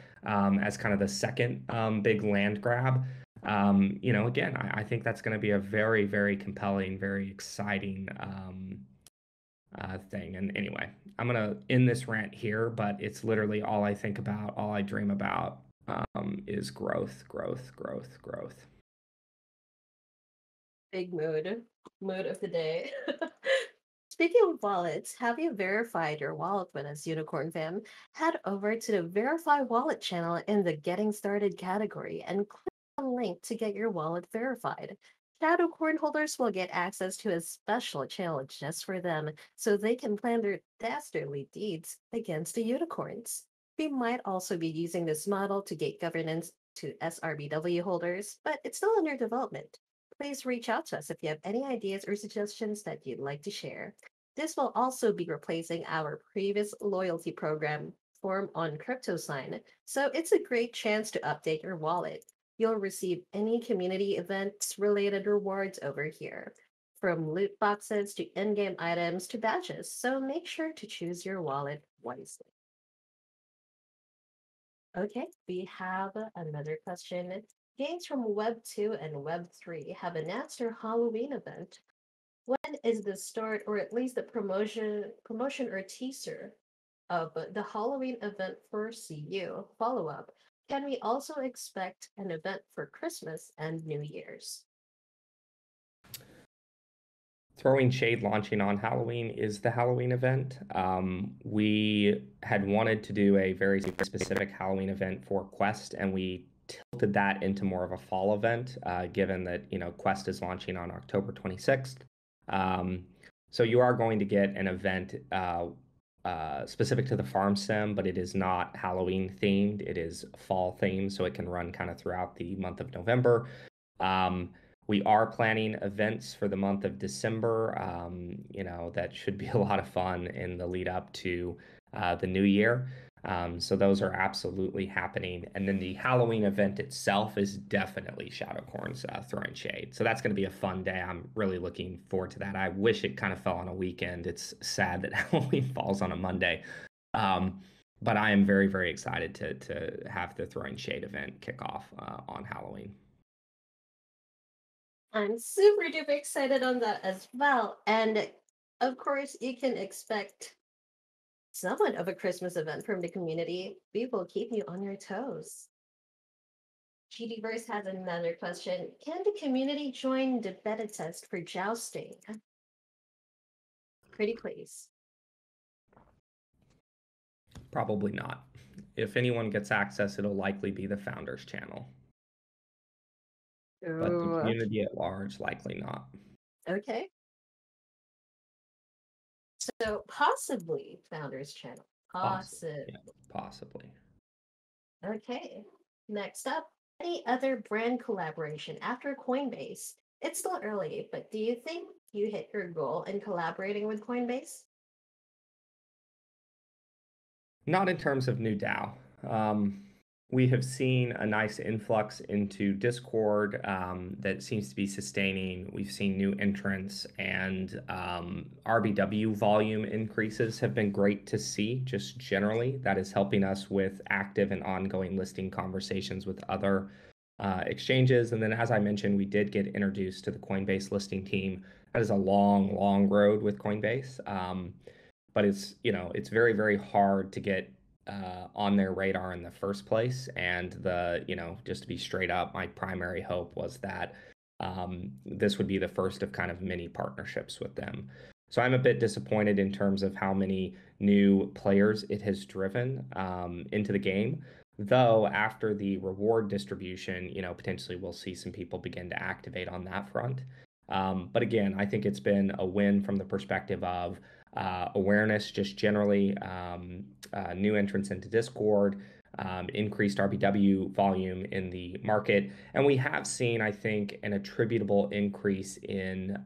as kind of the second big land grab, again, I think that's going to be a very, very compelling, very exciting thing. And anyway, I'm gonna end this rant here, but it's literally all I think about, all I dream about is growth, growth, growth, growth. Big mood of the day. Speaking of wallets, have you verified your wallet with us, Unicorn Fam? Head over to the Verify Wallet channel in the Getting Started category and click on the link to get your wallet verified. Shadow coin holders will get access to a special challenge just for them so they can plan their dastardly deeds against the unicorns. We might also be using this model to gate governance to SRBW holders, but it's still under development. Please reach out to us if you have any ideas or suggestions that you'd like to share. This will also be replacing our previous loyalty program form on CryptoSign, so it's a great chance to update your wallet. You'll receive any community events related rewards over here, from loot boxes to in-game items to badges, so make sure to choose your wallet wisely. Okay, we have another question. Games from Web 2 and Web 3 have announced their Halloween event. When is the start, or at least the promotion or teaser of the Halloween event for CU? Follow up. Can we also expect an event for Christmas and New Year's? Throwing Shade launching on Halloween is the Halloween event. We had wanted to do a very specific Halloween event for Quest, and we tilted that into more of a fall event, given that Quest is launching on October 26th. So you are going to get an event specific to the farm sim, but it is not Halloween themed. It is fall themed, so it can run kind of throughout the month of November. We are planning events for the month of December, that should be a lot of fun in the lead up to the new year. So those are absolutely happening. And then the Halloween event itself is definitely Shadowcorn's Throwing Shade. So that's going to be a fun day. I'm really looking forward to that. I wish it kind of fell on a weekend. It's sad that Halloween falls on a Monday. But I am very, very excited to have the Throwing Shade event kick off on Halloween. I'm super duper excited on that as well. And of course, you can expect somewhat of a Christmas event from the community. We will keep you on your toes. GDverse has another question. Can the community join the beta test for Jousting? Pretty please. Probably not. If anyone gets access, it'll likely be the founders channel. But the Ooh, community at large, likely not. okay. So possibly founders channel. Possibly. Possibly. Yeah, possibly. Okay. Next up, any other brand collaboration after Coinbase? It's still early, but do you think you hit your goal in collaborating with Coinbase? Not in terms of new DAO. We have seen a nice influx into Discord that seems to be sustaining. We've seen new entrants, and RBW volume increases have been great to see just generally. That is helping us with active and ongoing listing conversations with other exchanges. And then, as I mentioned, we did get introduced to the Coinbase listing team. That is a long, long road with Coinbase. But it's very, very hard to get on their radar in the first place. And just to be straight up, my primary hope was that this would be the first of kind of many partnerships with them. So I'm a bit disappointed in terms of how many new players it has driven into the game. Though after the reward distribution, potentially we'll see some people begin to activate on that front. But again, I think it's been a win from the perspective of awareness, just generally, new entrants into Discord, increased RBW volume in the market. And we have seen, I think, an attributable increase in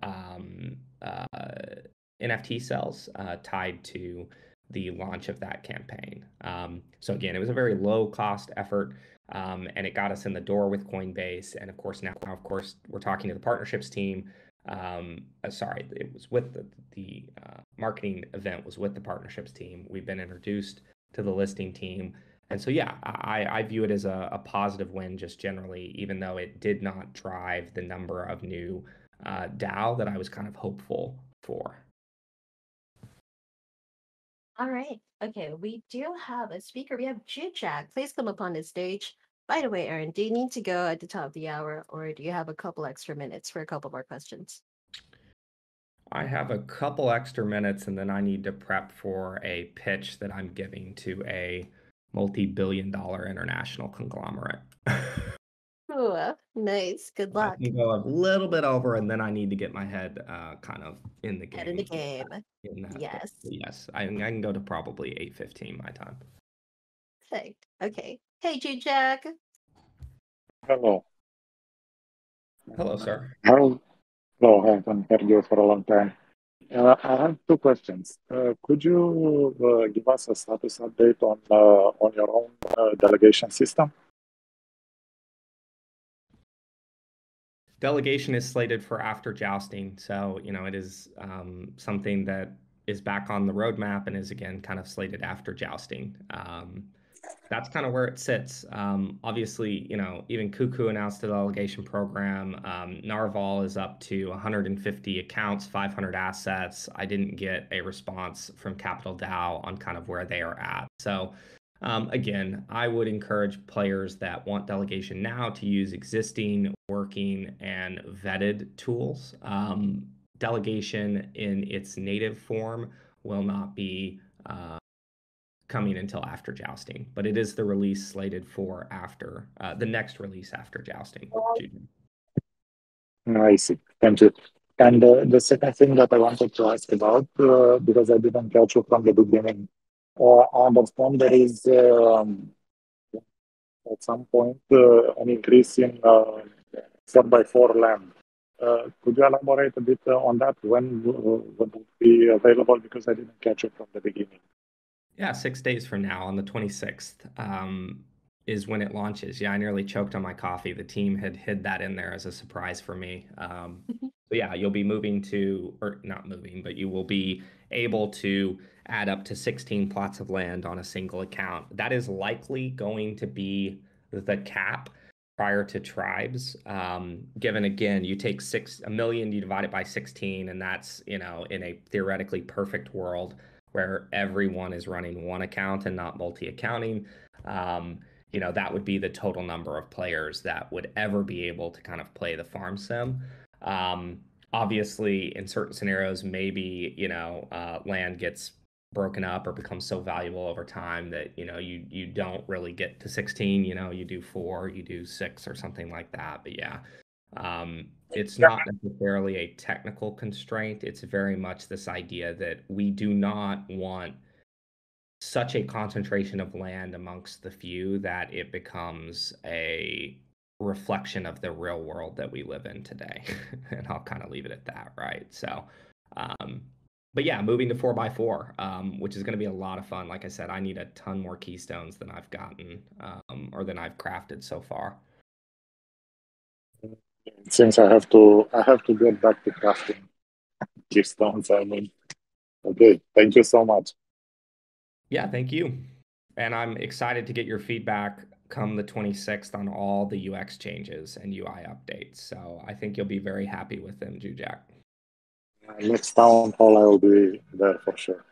NFT sales tied to the launch of that campaign. So again, it was a very low cost effort. And it got us in the door with Coinbase. And of course, now, we're talking to the partnerships team. Sorry, it was with the marketing event was with the partnerships team. We've been introduced to the listing team. And so, yeah, I view it as a positive win just generally, even though it did not drive the number of new DAO that I was kind of hopeful for. All right. Okay, we do have a speaker. We have Chit Chat. Please come up on the stage. By the way, Aaron, do you need to go at the top of the hour, or do you have a couple extra minutes for a couple more questions? I have a couple extra minutes, and then I need to prep for a pitch that I'm giving to a multi-billion-dollar international conglomerate. Ooh, nice. Good I luck. can go a little bit over, and then I need to get my head kind of in the Head in the game. game. In that, but Yes. yes, I can go to probably 8:15 my time. Perfect. Okay. Hey, Jack. Hello. Hello, sir. Hello. Hello. I haven't heard you for a long time. I have two questions. Could you give us a status update on your own delegation system? Delegation is slated for after Jousting, so it is something that is back on the roadmap and is again kind of slated after Jousting. That's kind of where it sits. Obviously, even Cuckoo announced the delegation program. Narval is up to 150 accounts, 500 assets. I didn't get a response from Capital DAO on kind of where they are at. So again, I would encourage players that want delegation now to use existing, working, and vetted tools. Delegation in its native form will not be coming until after Jousting, but it is the release slated for after the next release after Jousting. I see. Thank you. And the second thing that I wanted to ask about, because I didn't catch you from the beginning, I understand there is at some point an increase in 4x4 land. Could you elaborate a bit on that? When would it be available? Because I didn't catch it from the beginning. Yeah, 6 days from now on the 26th is when it launches. Yeah, I nearly choked on my coffee. The team had hid that in there as a surprise for me. So yeah, you'll be moving to, or not moving, but you will be able to add up to 16 plots of land on a single account. That is likely going to be the cap prior to tribes. Given again, you take 1 million, you divide it by 16, and that's, in a theoretically perfect world where everyone is running one account and not multi-accounting. That would be the total number of players that would ever be able to kind of play the farm sim. Obviously, in certain scenarios, maybe, land gets broken up or becomes so valuable over time that, you don't really get to 16, you do 4, you do 6 or something like that. But yeah, it's not necessarily a technical constraint. It's very much this idea that we do not want such a concentration of land amongst the few that it becomes a reflection of the real world that we live in today. And I'll kind of leave it at that, right? So, but yeah, moving to 4x4, which is going to be a lot of fun. Like I said, I need a ton more keystones than I've gotten or than I've crafted so far. It seems I have to get back to crafting keystones. Okay, thank you so much. Yeah, thank you. And I'm excited to get your feedback come the 26th on all the UX changes and UI updates. So I think you'll be very happy with them, Jujak. Next town hall, I will be there for sure.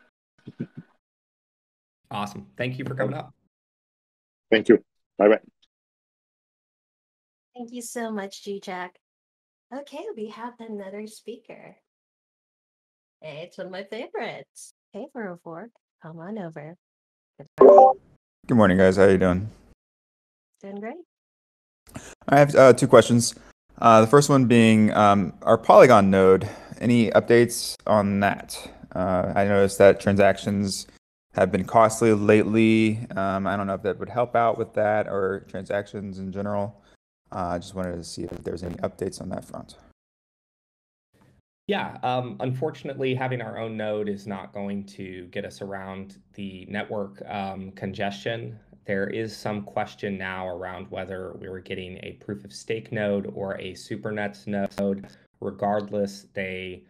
Awesome. Thank you for coming up. Thank you. Bye-bye. Thank you so much, G-Jack. Okay, we have another speaker. Hey, it's one of my favorites. Hey, 404, come on over. Good morning, guys. How you doing? Doing great. I have 2 questions. The first one being our Polygon node. Any updates on that? I noticed that transactions have been costly lately. I don't know if that would help out with that or transactions in general. I just wanted to see if there's any updates on that front. Yeah, unfortunately, having our own node is not going to get us around the network congestion. There is some question now around whether we were getting a proof of stake node or a supernets node. Regardless, they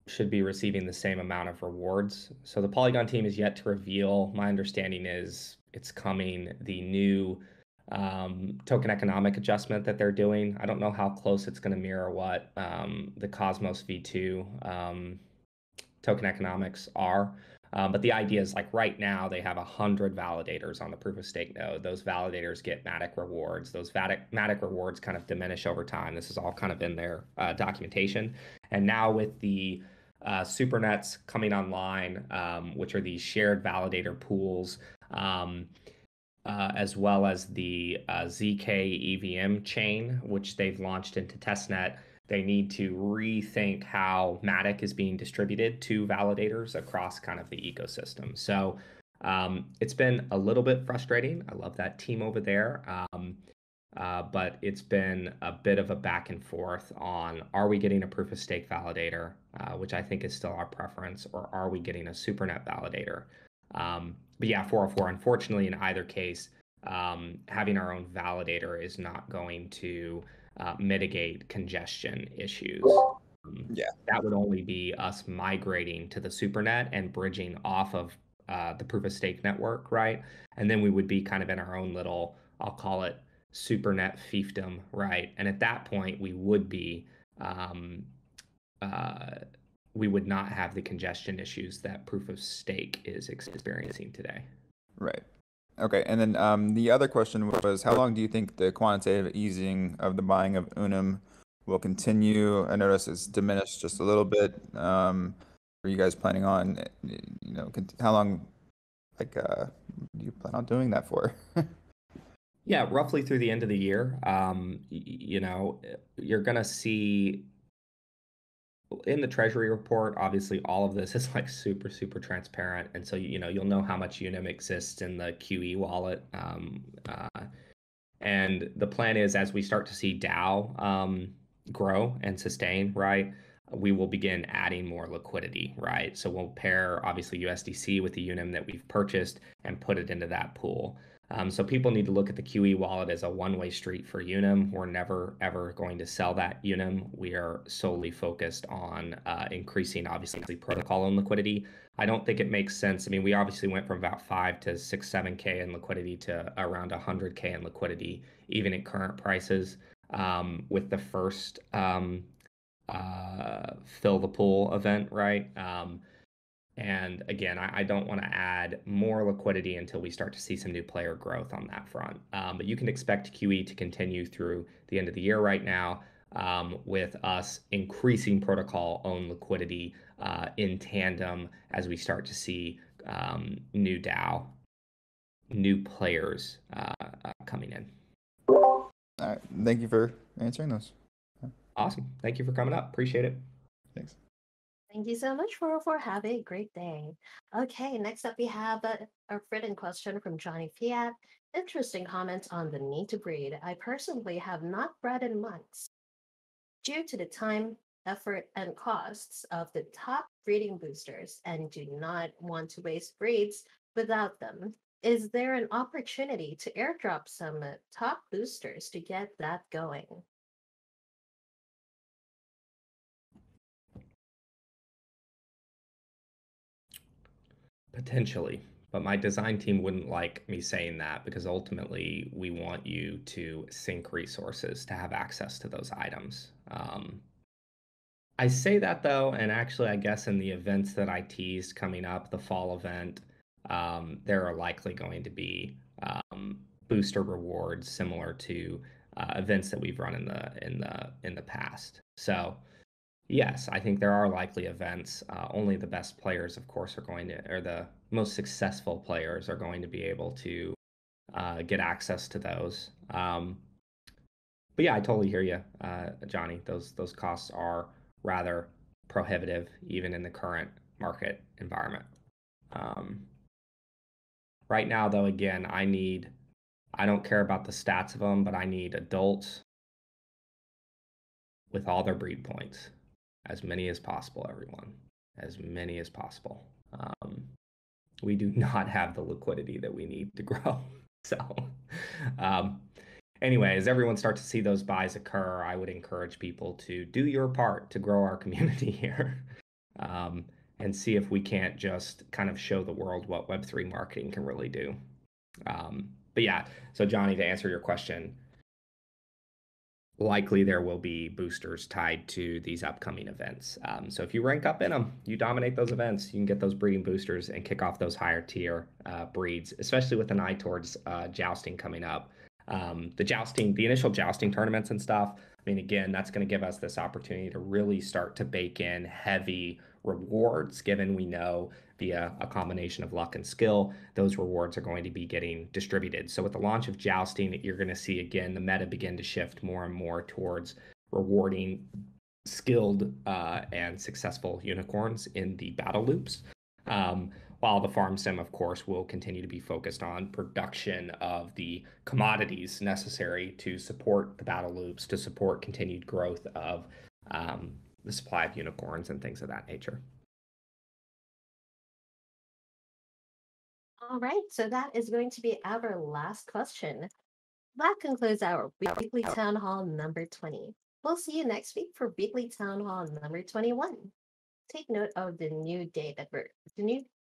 should be receiving the same amount of rewards. So the Polygon team is yet to reveal. My understanding is it's coming. The new token economic adjustment that they're doing. I don't know how close it's going to mirror what the Cosmos V2 token economics are. But the idea is like right now they have 100 validators on the proof of stake node. Those validators get Matic rewards. Those Matic rewards kind of diminish over time. This is all kind of in their documentation. And now with the supernets coming online, which are these shared validator pools, as well as the ZK EVM chain, which they've launched into testnet, they need to rethink how Matic is being distributed to validators across kind of the ecosystem. So it's been a little bit frustrating. I love that team over there. But it's been a bit of a back and forth on, are we getting a proof of stake validator, which I think is still our preference, or are we getting a supernet validator? But yeah, 404, unfortunately, in either case, having our own validator is not going to mitigate congestion issues. Yeah. That would only be us migrating to the supernet and bridging off of the proof of stake network, right? And then we would be kind of in our own little, I'll call it supernet fiefdom, right? And at that point, we would be we would not have the congestion issues that proof of stake is experiencing today. Right. Okay. And then the other question was, how long do you think the quantitative easing of the buying of Unum will continue? I noticed it's diminished just a little bit. Are you guys planning on, how long, do you plan on doing that for? Yeah, roughly through the end of the year. You're going to see in the treasury report, obviously all of this is like super, super transparent. And so, you'll know how much Unum exists in the QE wallet. And the plan is, as we start to see DAO grow and sustain, right? we will begin adding more liquidity, right? So we'll pair obviously USDC with the Unum that we've purchased and put it into that pool. So people need to look at the QE wallet as a one-way street for Unum. We're never, ever going to sell that Unum. We are solely focused on increasing, obviously, protocol and liquidity. I don't think it makes sense. I mean, we obviously went from about 5 to 6, 7K in liquidity to around 100K in liquidity, even at current prices. With the first fill the pool event, right? And again, I don't want to add more liquidity until we start to see some new player growth on that front. But you can expect QE to continue through the end of the year right now, with us increasing protocol owned liquidity in tandem as we start to see new DAO, new players coming in. All right. Thank you for answering those. Awesome. Thank you for coming up. Appreciate it. Thanks. Thank you so much for having a great day. Okay, next up we have a written question from Johnny Fiat. Interesting comments on the need to breed. I personally have not bred in months due to the time, effort, and costs of the top breeding boosters and do not want to waste breeds without them. Is there an opportunity to airdrop some top boosters to get that going? Potentially, but my design team wouldn't like me saying that because ultimately we want you to sync resources to have access to those items. I say that though, and actually, I guess in the events that I teased coming up, the fall event, there are likely going to be booster rewards similar to events that we've run in the past. So yes, I think there are likely events. Only the best players, of course, are going to, or the most successful players are going to be able to get access to those. But yeah, I totally hear you, Johnny. Those costs are rather prohibitive, even in the current market environment. Right now, though, again, I don't care about the stats of them, but I need adults with all their breed points. As many as possible, everyone. As many as possible. We do not have the liquidity that we need to grow. So, anyway, as everyone starts to see those buys occur, I would encourage people to do your part to grow our community here, and see if we can't just kind of show the world what Web3 marketing can really do. But yeah, so Johnny, to answer your question, likely there will be boosters tied to these upcoming events. So if you rank up in them, you dominate those events, you can get those breeding boosters and kick off those higher tier breeds, especially with an eye towards jousting coming up. The initial jousting tournaments and stuff, I mean, again, that's going to give us this opportunity to really start to bake in heavy rewards, given we know via a combination of luck and skill, those rewards are going to be getting distributed. So with the launch of jousting, you're going to see, again, the meta begin to shift more and more towards rewarding skilled and successful unicorns in the battle loops. While the farm sim, of course, will continue to be focused on production of the commodities necessary to support the battle loops, to support continued growth of the supply of unicorns and things of that nature. All right, so that is going to be our last question. That concludes our weekly town hall number 20. We'll see you next week for weekly town hall number 21. Take note of the new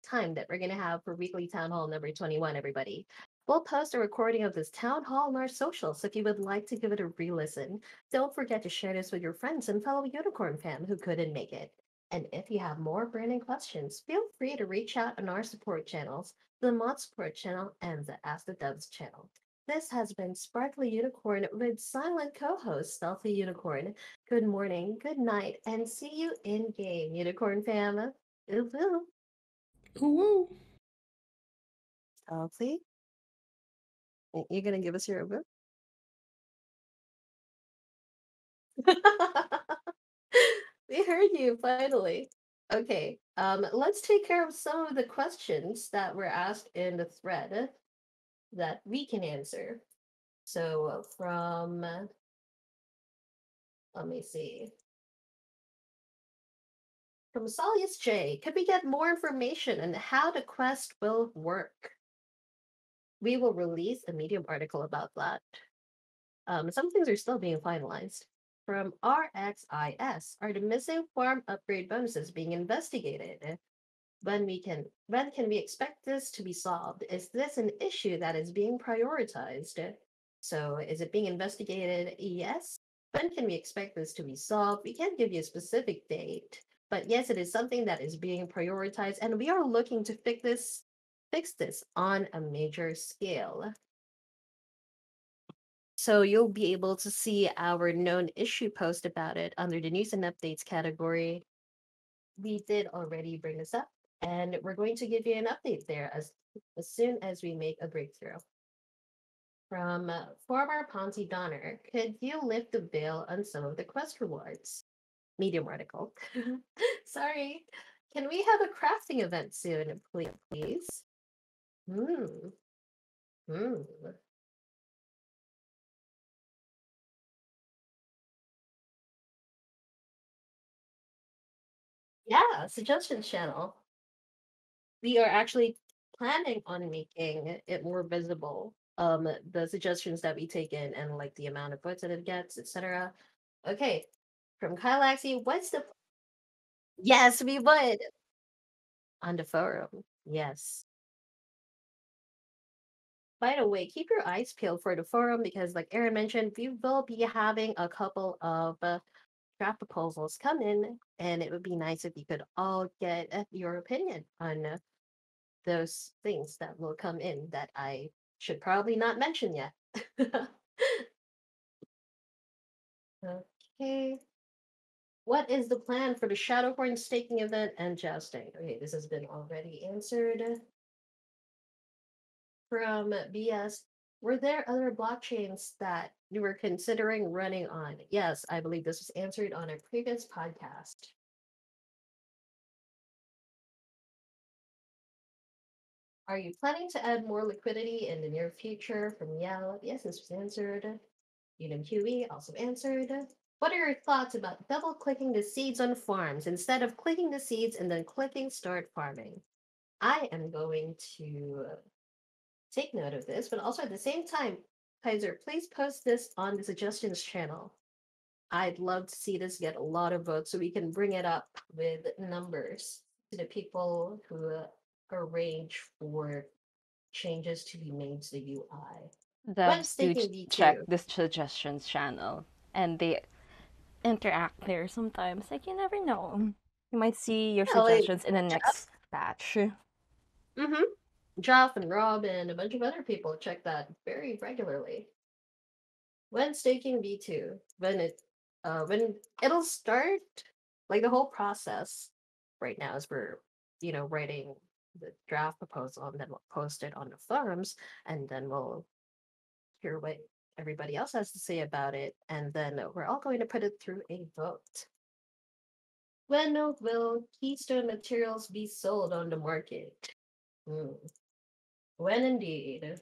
time that we're going to have for weekly town hall number 21, everybody. We'll post a recording of this town hall on our socials, so if you would like to give it a re-listen. Don't forget to share this with your friends and fellow unicorn fam who couldn't make it. And if you have more burning questions, feel free to reach out on our support channels, the Mod Support channel and the Ask the Devs channel. This has been Sparkly Unicorn with silent co-host Stealthy Unicorn. Good morning, good night, and see you in game, Unicorn fam. Ooh, ooh. Ooh, ooh. Stealthy, you gonna give us your book? We heard you finally. Okay, let's take care of some of the questions that were asked in the thread that we can answer. So from, let me see. From Solius J, could we get more information on how the quest will work? We will release a Medium article about that. Some things are still being finalized. From RXIS, are the missing farm upgrade bonuses being investigated? When can we expect this to be solved? Is this an issue that is being prioritized? So is it being investigated? Yes. When can we expect this to be solved? We can't give you a specific date, but yes, it is something that is being prioritized, and we are looking to fix this on a major scale. So you'll be able to see our known issue post about it under the news and updates category. We did already bring this up, and we're going to give you an update there as soon as we make a breakthrough. From former Ponzi Donner, could you lift the veil on some of the quest rewards? Medium article. Sorry. Can we have a crafting event soon, please? Yeah, suggestion channel. We are actually planning on making it more visible. The suggestions that we take in and like the amount of votes that it gets, etc. Okay, from Kylaxi, what's the yes, we would on the forum. Yes. By the way, keep your eyes peeled for the forum because, like Aaron mentioned, we will be having a couple of draft proposals come in, and it would be nice if you could all get your opinion on those things that will come in that I should probably not mention yet. Okay. What is the plan for the Shadowhorn staking event and jousting? Okay, this has been already answered. From BS, were there other blockchains that you were considering running on? Yes, I believe this was answered on a previous podcast. Are you planning to add more liquidity in the near future? From Yell, yes, this was answered. Unum QE also answered. What are your thoughts about double clicking the seeds on farms instead of clicking the seeds and then clicking start farming? I am going to take note of this, but also at the same time, Kaiser, please post this on the suggestions channel. I'd love to see this get a lot of votes so we can bring it up with numbers to the people who arrange for changes to be made to the UI. Devs do check the suggestions channel and they interact there sometimes. Like, you never know. You might see your suggestions in the next batch. Jeff and Rob and a bunch of other people check that very regularly. When staking V2, when it'll start, like the whole process right now is we're writing the draft proposal and then we'll post it on the forums and then we'll hear what everybody else has to say about it, and then we're all going to put it through a vote. When will Keystone materials be sold on the market? When indeed.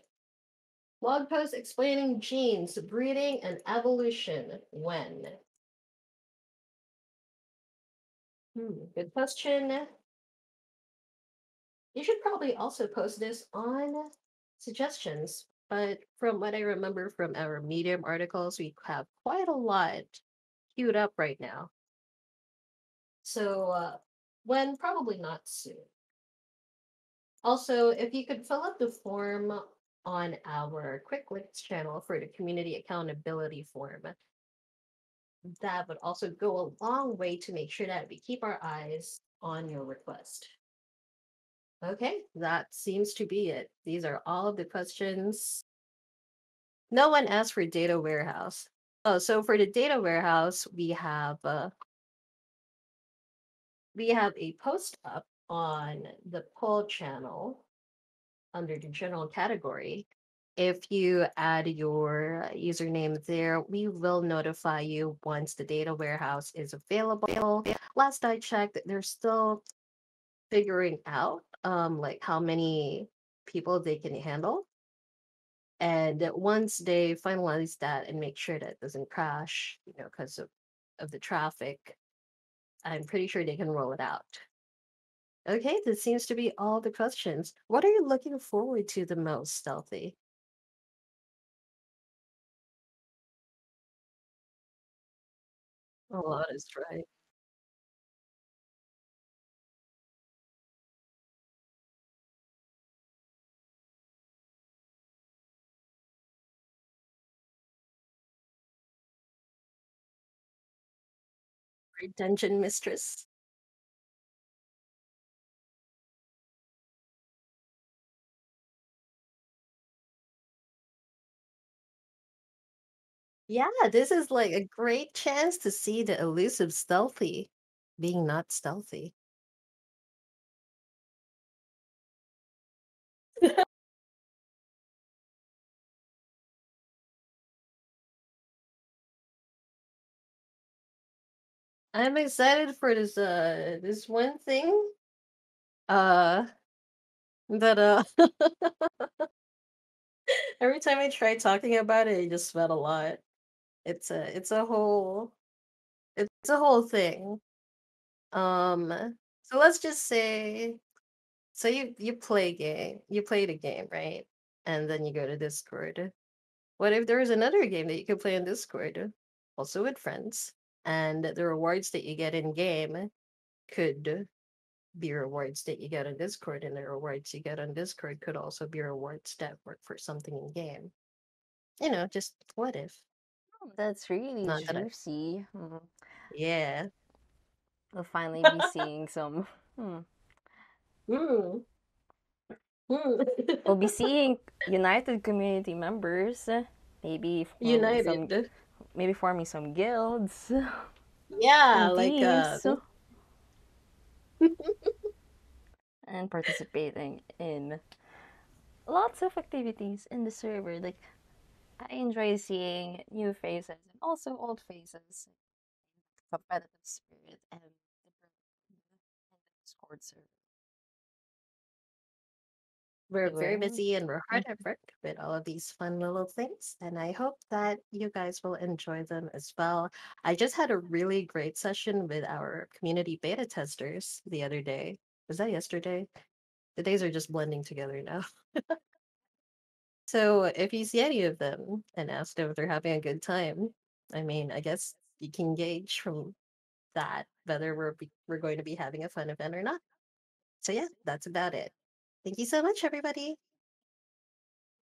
Blog post explaining genes, breeding, and evolution. When? Good question. You should probably also post this on suggestions, but from what I remember from our Medium articles, we have quite a lot queued up right now. So when? Probably not soon. Also, if you could fill out the form on our Quick Links channel for the community accountability form, that would also go a long way to make sure that we keep our eyes on your request. Okay, that seems to be it. These are all of the questions. No one asked for data warehouse. Oh, so for the data warehouse, we have a post up on the poll channel under the general category. If you add your username there, we will notify you once the data warehouse is available. Last I checked, they're still figuring out like how many people they can handle. And once they finalize that and make sure that it doesn't crash, because of the traffic, I'm pretty sure they can roll it out. Okay, this seems to be all the questions. What are you looking forward to the most, Stealthy? A lot is right. Right, Dungeon Mistress. Yeah, this is like a great chance to see the elusive Stealthy being not stealthy. I'm excited for this one thing. That every time I try talking about it, I just sweat a lot. It's a whole thing. So let's just say, so you play the game, right? And then you go to Discord. What if there's another game that you can play on Discord, also with friends, and the rewards that you get in game could be rewards that you get on Discord, and the rewards you get on Discord could also be rewards that work for something in game. Just what if? That's really Not that I. juicy. Yeah. We'll finally be seeing some. Mm. Mm. We'll be seeing united community members. Maybe forming some. United. Maybe forming some guilds. Yeah, And like teams. And participating in lots of activities in the server. Like, I enjoy seeing new faces and also old faces, competitive spirit, and the Discord server. we're very Anyway, busy and we're hard at work with all of these fun little things, and I hope that you guys will enjoy them as well. I just had a really great session with our community beta testers the other day. Was that yesterday? The days are just blending together now. So if you see any of them and ask them if they're having a good time, I mean, I guess you can gauge from that whether we're going to be having a fun event or not. So yeah, that's about it. Thank you so much, everybody.